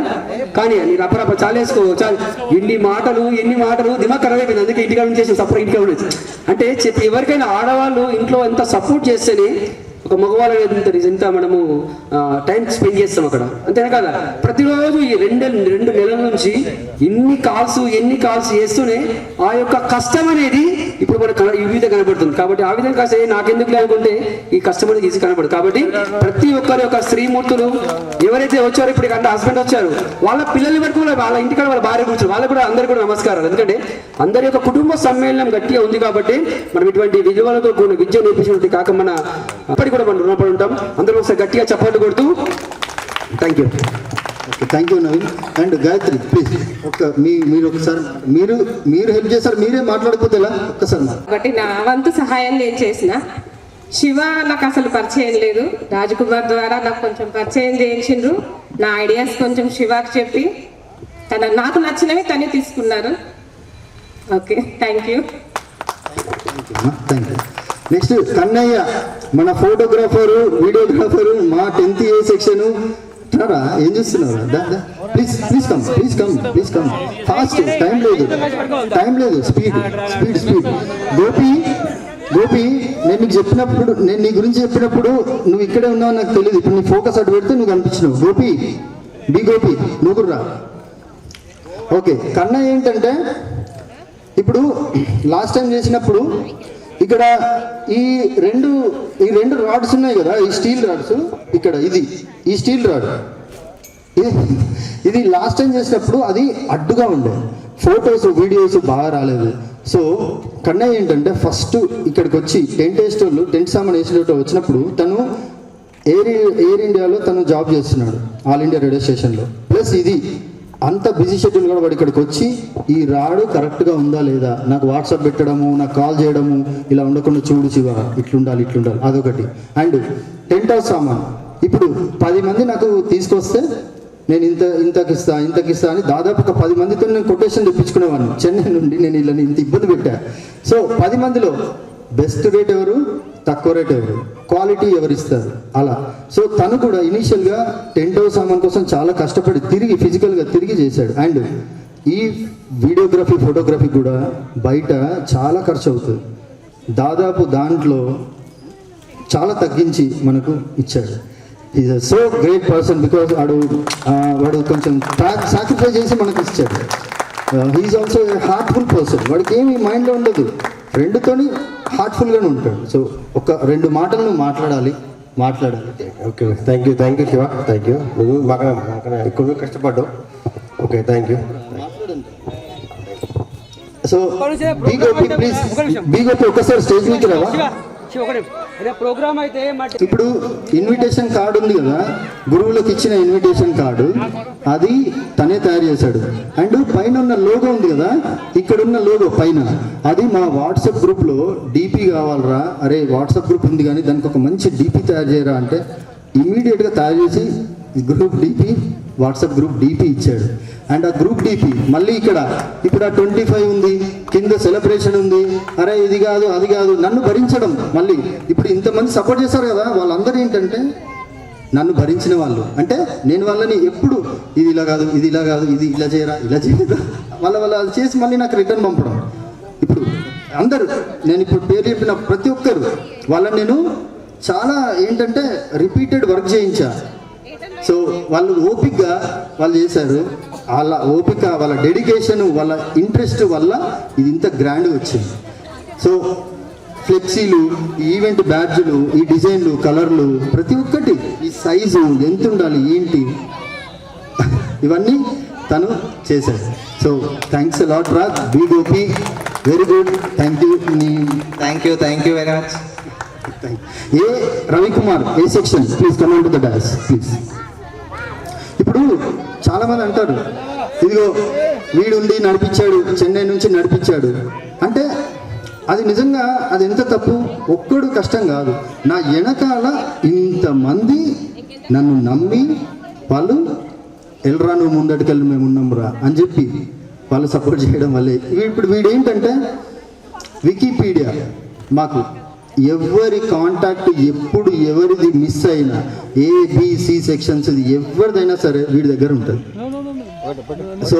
కానీ నీకు అప్పరప్ప చాలేసుకో చాలు, ఎన్ని మాటలు దిమాగ్ ఖరాబ్ అయిపోయింది. అందుకే ఇంటికి నుంచి సపరేట్ ఇంటికి ఉండేది. అంటే చెప్పి ఎవరికైనా ఆడవాళ్ళు ఇంట్లో ఎంత సపోర్ట్ చేస్తేనే ఒక మగవాళ్ళ ఎంత మనము టైం స్పెండ్ చేస్తాం అక్కడ, అంతేనా కదా. ప్రతిరోజు ఈ 2 నెలల నుంచి ఎన్ని కాల్స్ చేస్తూనే ఆ యొక్క కష్టం అనేది ఇప్పుడు మనకు ఈ విధంగా కనబడుతుంది. కాబట్టి ఆ విధంగా కాస్తే నాకెందుకు లేకుంటే ఈ కష్టం అనేది ఈజీ కనబడుతుంది. కాబట్టి ప్రతి ఒక్కరి యొక్క స్త్రీమూర్తులు ఎవరైతే వచ్చారో ఇప్పుడు అంటే హస్బెండ్ వచ్చారు, వాళ్ళ పిల్లల్ని బట్టి కూడా వాళ్ళ ఇంటికాడ వాళ్ళ భార్య కూర్చొని వాళ్ళకు కూడా అందరికీ కూడా నమస్కారాలు. ఎందుకంటే అందరి యొక్క కుటుంబ సమ్మేళనం గట్టిగా ఉంది కాబట్టి మనం ఇటువంటి విలువలతో కూడిన విద్య నేర్పించినట్టు కాక మన అప్పటికి కూడా మనం రుణపడి ఉంటాం. అందరూ ఒకసారి గట్టిగా చప్పట్లు కొడుతూ thank you. Okay, thank you Naveen. And Gayatri please మీరు ఒకసారి మీరు హెల్ప్ చేశారు, మీరే మాట్లాడకపోతే ఎలా ఒక్కసారి. కాబట్టి నా వంతు సహాయం నేను చేసిన. శివ నాకు అసలు పరిచయం లేదు, రాజకుమార్ ద్వారా నాకు కొంచెం పరిచయం చేయించిండ్రు. నా ఐడియాస్ కొంచెం శివాకి చెప్పి నాకు నచ్చినవి తనే తీసుకున్నారు. Okay, thank you. Thank you. Next Kannayya, మన ఫోటోగ్రాఫరు, వీడియోగ్రాఫరు, మా 10th A సెక్షన్. ఏం చూస్తున్నారు? ప్లీజ్ కమ్ ఫాస్ట్, టైం లేదు, స్పీడ్. గోపి నేను నీకు చెప్పినప్పుడు, నేను నీ గురించి చెప్పినప్పుడు నువ్వు ఇక్కడే ఉన్నావు నాకు తెలియదు. ఇప్పుడు నీ ఫోకస్ అటు పెడితే నువ్వు కనిపించినావు. గోపి నువ్వు కూడా రా. ఓకే, కన్నయ్య ఏంటంటే ఇప్పుడు లాస్ట్ టైం చేసినప్పుడు ఇక్కడ ఈ రెండు రాడ్స్ ఉన్నాయి కదా, ఈ స్టీల్ రాడ్స్, ఇక్కడ ఈ స్టీల్ రాడ్ ఇది లాస్ట్ టైం చేసినప్పుడు అది అడ్డుగా ఉండే, ఫొటోస్ వీడియోస్ బాగా రాలేదు. సో కన్నయ్య ఏంటంటే ఫస్ట్ ఇక్కడికి వచ్చి టెంట్ సామాన్ వేసినట్టు వచ్చినప్పుడు తను ఎయిర్ ఇండియాలో తను జాబ్ చేస్తున్నాడు, ఆల్ ఇండియా రేడియో స్టేషన్లో. ప్లస్ ఇది అంత బిజీ షెడ్యూల్ కూడా వాడు ఇక్కడికి వచ్చి ఈ రాడు కరెక్ట్గా ఉందా లేదా నాకు వాట్సాప్ పెట్టడము, నాకు కాల్ చేయడము, ఇలా ఉండకుండా చూడు శివ ఇట్లుండాలి అదొకటి. అండ్ టెంట్ హౌస్ సామాన్ ఇప్పుడు 10 మంది నాకు తీసుకొస్తే నేను ఇంతకిస్తా అని దాదాపు ఒక 10 మందితో నేను కొటేషన్ తెప్పించుకునేవాడిని చెన్నై నుండి. నేను ఇలా ఇంత ఇబ్బంది పెట్టా. సో 10 మందిలో బెస్ట్ రేట్ ఎవరు, తక్కువ రేట్ ఎవరు, క్వాలిటీ ఎవరు ఇస్తారు అలా. సో తను కూడా ఇనీషియల్గా టెంట్ హౌస్ సామాన్ కోసం చాలా కష్టపడి ఫిజికల్గా తిరిగి చేశాడు. అండ్ ఈ వీడియోగ్రఫీ, ఫోటోగ్రఫీ కూడా బయట చాలా ఖర్చు అవుతుంది. దాదాపు దాంట్లో చాలా తగ్గించి మనకు ఇచ్చాడు. Is a so great person because వాడు కొంచెం సాక్రిఫైస్ చేసి మనకు ఇచ్చాడు. He's also a heartful person. వాడికి ఏమి మైండ్లో ఉండదు, ఫ్రెండ్తోని హార్ట్ఫుల్గానే ఉంటాడు. సో ఒక 2 మాటలు నువ్వు మాట్లాడాలి. Okay, thank you Shiva, thank you. నువ్వు మాకు ఎక్కువ కష్టపడ్డావు. Okay, thank you. సో బీగోపి ఒకసారి స్టేజ్ మీద రావా. ఇప్పుడు ఇన్విటేషన్ కార్డు ఉంది కదా, గురువులకు ఇచ్చిన ఇన్విటేషన్ కార్డు అది తనే తయారు చేశాడు. అండ్ పైన ఉన్న లోగో ఉంది కదా, ఇక్కడ ఉన్న లోగో పైన అది మా వాట్సాప్ గ్రూప్లో డీపీ కావాలరా, అరే వాట్సాప్ గ్రూప్ ఉంది కానీ దానికి ఒక మంచి డీపీ తయారు చేయరా అంటే ఇమ్మీడియట్గా తయారు చేసి group DP, WhatsApp group DP ఇచ్చాడు. అండ్ ఆ గ్రూప్ డిపి మళ్ళీ ఇక్కడ ఇప్పుడు ఆ 25 ఉంది, కింద సెలబ్రేషన్ ఉంది, అరే ఇది కాదు అది కాదు, నన్ను భరించడం. మళ్ళీ ఇప్పుడు ఇంతమంది సపోర్ట్ చేశారు కదా, వాళ్ళందరూ ఏంటంటే నన్ను భరించిన వాళ్ళు. అంటే నేను వాళ్ళని ఎప్పుడు ఇది ఇలా కాదు, ఇది ఇలా కాదు, ఇది ఇలా చేయరా, ఇలా చేయరా, వాళ్ళ అది చేసి మళ్ళీ నాకు రిటర్న్ పంపడం. ఇప్పుడు అందరూ నేను ఇప్పుడు పేరు చెప్పిన ప్రతి ఒక్కరు వాళ్ళని నేను చాలా ఏంటంటే రిపీటెడ్ వర్క్ చేయించా. సో వాళ్ళు ఓపికగా వాళ్ళు చేశారు. వాళ్ళ ఓపిక, వాళ్ళ డెడికేషన్, వాళ్ళ ఇంట్రెస్ట్ వల్ల ఇది ఇంత గ్రాండ్గా వచ్చింది. సో ఫ్లెక్సీలు, ఈవెంట్ బ్యాడ్జ్లు, ఈ డిజైన్లు, కలర్లు, ప్రతి ఒక్కటి, ఈ సైజు ఎంత ఉండాలి ఏంటి, ఇవన్నీ తను చేశాడు. సో థ్యాంక్స్ లాట్ రా, B Gopi, very good, thank you. Thank you very much. A Ravikumar, A section, please come on to the dance please. ఇప్పుడు చాలామంది అంటారు, ఇదిగో వీడుండి నడిపించాడు, చెన్నై నుంచి నడిపించాడు అంటే అది నిజంగా అది ఎంత తప్పు. ఒక్కడు కష్టం కాదు, నా వెనకాల ఇంతమంది నన్ను నమ్మి వాళ్ళు ఎల్రా నువ్వు ముందటికెళ్ళి మేము ఉన్నాంరా అని చెప్పి వాళ్ళు సపోర్ట్ చేయడం వల్లే ఇప్పుడు వీడేంటంటే వికీపీడియా. మాకు ఎవరి కాంటాక్ట్ ఎప్పుడు ఎవరిది మిస్ అయినా ఏబిసి సెక్షన్స్ ఎవరిదైనా సరే వీడి దగ్గర ఉంటుంది. సో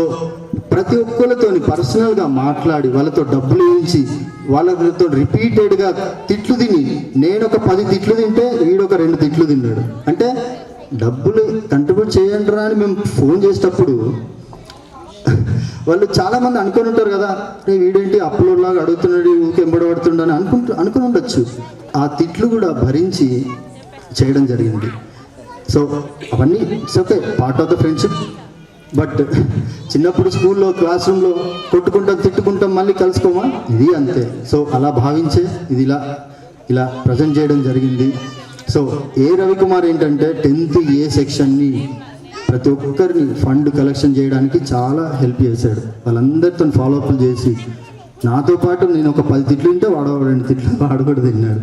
ప్రతి ఒక్కరితో పర్సనల్గా మాట్లాడి వాళ్ళతో డబ్బులు ఇచ్చి వాళ్ళతో రిపీటెడ్గా తిట్లు తిని, నేను ఒక 10 తిట్లు తింటే వీడొక 2 తిట్లు తిన్నాడు. అంటే డబ్బులు కంట్రిబ్యూట్ చేయండి రా అని మేము ఫోన్ చేసేటప్పుడు వాళ్ళు చాలామంది అనుకుని ఉంటారు కదా, రే వీడేంటి అప్లోడ్ లాగా అడుగుతున్నాడు, ఊరికి ఎంబడబడుతుండ అని అనుకుని ఉండొచ్చు. ఆ తిట్లు కూడా భరించి చేయడం జరిగింది. సో అవన్నీ it's okay, part of the friendship. But చిన్నప్పుడు స్కూల్లో క్లాస్ రూమ్లో కొట్టుకుంటాం, తిట్టుకుంటాం, మళ్ళీ కలుసుకోమా, ఇది అంతే. సో అలా భావించే ఇది ఇలా ప్రజెంట్ చేయడం జరిగింది. సో ఏ రవికుమార్ ఏంటంటే 10th ఏ సెక్షన్ని ప్రతి ఒక్కరిని ఫండ్ కలెక్షన్ చేయడానికి చాలా హెల్ప్ చేశాడు. వాళ్ళందరితో ఫాలోఅప్లు చేసి నాతో పాటు నేను ఒక 10 తిట్లు తింటే వాడు 2 తిట్లు వాడు కూడా తిన్నాడు.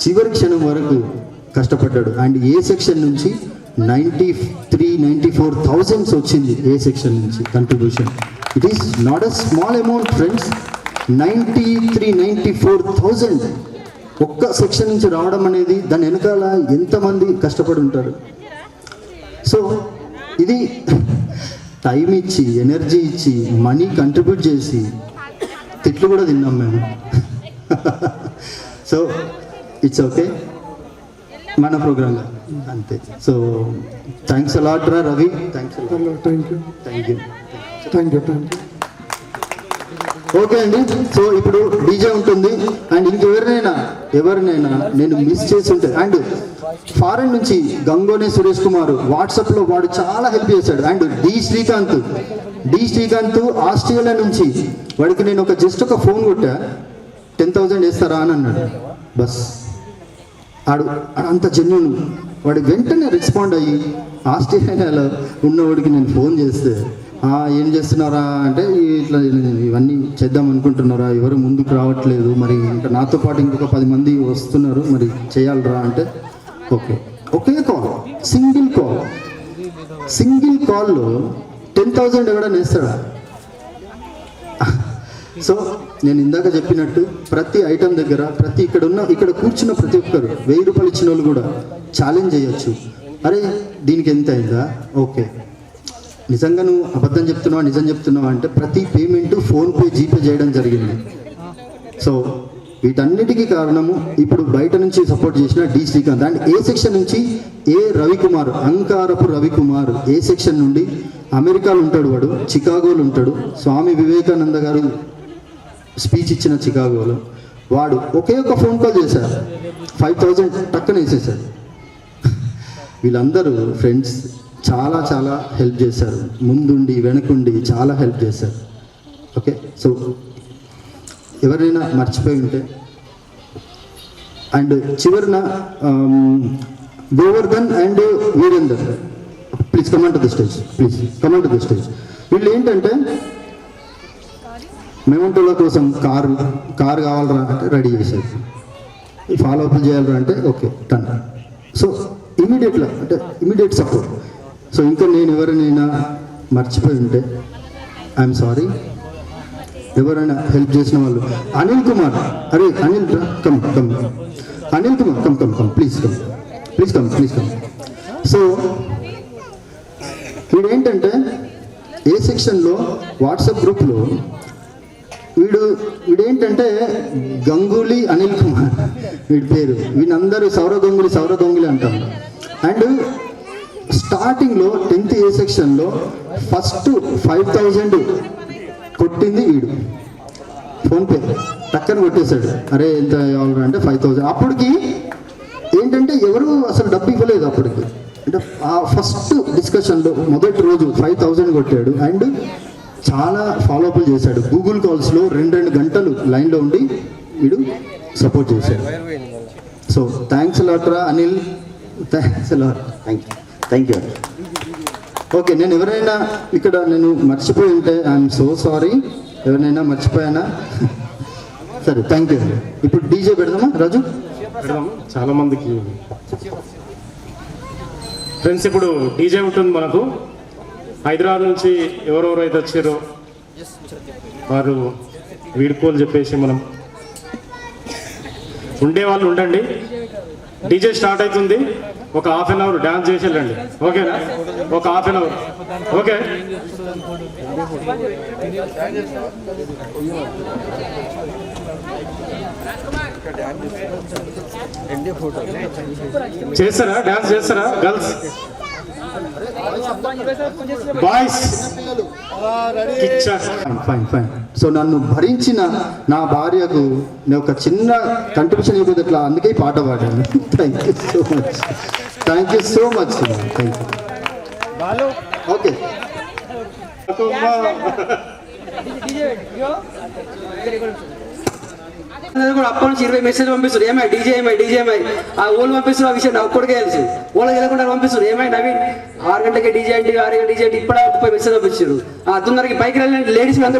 చివరి క్షణం వరకు కష్టపడ్డాడు. అండ్ ఏ సెక్షన్ నుంచి 94,000 వచ్చింది. ఏ సెక్షన్ నుంచి contribution, it is not a small amount friends. 94,000 ఒక్క సెక్షన్ నుంచి రావడం అనేది దాని వెనకాల ఎంతమంది కష్టపడి ఉంటారు. సో ఇది టైం ఇచ్చి, ఎనర్జీ ఇచ్చి, మనీ కంట్రిబ్యూట్ చేసి తిట్లు కూడా తిన్నాం మేము. సో ఇట్స్ ఓకే, మన ప్రోగ్రాంలో అంతే. సో థ్యాంక్స్ అలాట్ రా Ravi, thanks thank you. Okay అండి. సో ఇప్పుడు డీజే ఉంటుంది. అండ్ ఇంకెవరినైనా నేను మిస్ చేసి ఉంటే, అండ్ ఫారెన్ నుంచి గంగోనే సురేష్ కుమార్ వాట్సాప్లో వాడు చాలా హెల్ప్ చేశాడు. అండ్ డి శ్రీకాంత్ ఆస్ట్రేలియా నుంచి, వాడికి నేను జస్ట్ ఒక ఫోన్ కొట్టా, 10,000 వేస్తారా అని అన్నాడు. బస్ ఆడు అంత జెన్యూన్, వాడు వెంటనే రెస్పాండ్ అయ్యి ఆస్ట్రేలియాలో ఉన్నవాడికి నేను ఫోన్ చేస్తే, ఏం చేస్తున్నారా అంటే ఇట్లా ఇవన్నీ చేద్దాం అనుకుంటున్నారా, ఎవరు ముందుకు రావట్లేదు, మరి ఇంకా నాతో పాటు ఇంకొక 10 మంది వస్తున్నారు, మరి చేయాలరా అంటే ఓకే. ఒకే కాల్, సింగిల్ కాల్లో 10,000 ఎవడన్నా వేస్తాడా? సో నేను ఇందాక చెప్పినట్టు ప్రతి ఐటమ్ దగ్గర, ఇక్కడ కూర్చున్న ప్రతి ఒక్కరు 1000 రూపాయలు ఇచ్చిన వాళ్ళు కూడా ఛాలెంజ్ చేయొచ్చు. అరే దీనికి ఎంత అయిందా, ఓకే నిజంగా నువ్వు అబద్ధం చెప్తున్నావా నిజం చెప్తున్నావా అంటే ప్రతి పేమెంట్ ఫోన్పే, జీపే చేయడం జరిగింది. సో వీటన్నిటికీ కారణము ఇప్పుడు బయట నుంచి సపోర్ట్ చేసిన D Srikanth. And A section నుంచి A Ravikumar, Ankarapu Ravikumar A section నుండి అమెరికాలో ఉంటాడు, వాడు చికాగోలో ఉంటాడు. స్వామి వివేకానంద గారు స్పీచ్ ఇచ్చిన చికాగోలో వాడు ఒకే ఒక ఫోన్ కాల్ చేశారు, 5,000 టక్కన వేసేసాడు. వీళ్ళందరూ ఫ్రెండ్స్ చాలా హెల్ప్ చేశారు, ముందుండి వెనకుండి చాలా హెల్ప్ చేశారు. ఓకే, సో ఎవరైనా మర్చిపోయి ఉంటే. అండ్ చివరిన Govardhan and Veerender, please come on to the stage. వీళ్ళు ఏంటంటే మెమంటోల కోసం కారు కావాలరా అంటే రెడీ చేశారు, ఫాలోఅప్లు చేయాలరా అంటే okay done. So immediate support. So ఇంకా నేను ఎవరినైనా మర్చిపోయి ఉంటే ఐఎమ్ సారీ. ఎవరైనా హెల్ప్ చేసిన వాళ్ళు, అనిల్ కుమార్, అరే Anil come come, Anil Kumar come come come, please come, please come, please come. So వీడేంటంటే ఏ సెక్షన్లో వాట్సాప్ గ్రూప్లో వీడేంటంటే గంగూలీ అనిల్ కుమార్ వీడి పేరు. వీళ్ళందరూ సౌరవ్ గంగూలీ అంటాం. అండ్ స్టార్టింగ్లో 10th ఏ సెక్షన్లో ఫస్ట్ 5,000 కొట్టింది వీడు. ఫోన్పే టక్కన కొట్టేశాడు. అరే ఎంత కావాలంటే 5,000. అప్పటికి ఏంటంటే ఎవరు అసలు డబ్బు ఇవ్వలేదు. అప్పటికి అంటే ఆ ఫస్ట్ డిస్కషన్లో మొదటి రోజు 5,000 కొట్టాడు. అండ్ చాలా ఫాలోఅప్లు చేశాడు. గూగుల్ కాల్స్లో 2 గంటలు లైన్లో ఉండి వీడు సపోర్ట్ చేశాడు. సో థ్యాంక్స్ లాట్రా Anil, thanks lot. Thank you. Okay, నేను ఎవరైనా ఇక్కడ నేను మర్చిపోయి ఉంటే ఐఎమ్ సో సారీ. ఎవరినైనా మర్చిపోయానా? సరే, థ్యాంక్ యూ. ఇప్పుడు డీజే పెడదామా రాజు? చాలా మందికి ఫ్రెండ్స్ ఇప్పుడు డీజే ఉంటుంది మనకు. హైదరాబాద్ నుంచి ఎవరెవరు అయితే వచ్చారో వారు వీడుకోలు చెప్పేసి మనం ఉండేవాళ్ళు ఉండండి. డీజే స్టార్ట్ అవుతుంది. ఒక హాఫ్ అన్ అవర్ డాన్స్ చేసి వెళ్ళండి. ఓకేనా? ఒక హాఫ్ అన్ అవర్. ఓకే, చేస్తారా? డాన్స్ చేస్తారా girls, boys? Fine fine. So నన్ను భరించిన నా భార్యకు నేను ఒక చిన్న కంట్రిబ్యూషన్ ఇవ్వదు అట్లా, అందుకే ఈ పాట పాడాను. Thank you so much, thank you so much. Thank you. Okay, కూడా అప్పటి నుంచి 20 మెసేజ్ పంపిస్తారు. ఏమై డీజే ఏమై ఆ ఓళ్ళు పంపిస్తారు. ఆ విషయం నాకు ఒక్కడికే తెలుసు. ఓళ్ళకి వెళ్ళకుండా పంపిస్తారు. ఏమై నవీన్ 6 గంటలకి డీజే అంటే 6 గంటల డీజే అంటే ఇప్పుడు 30 మెసేజ్ పంపించారు. 9:30కి పైకి వెళ్ళిన లేడీస్ అందరూ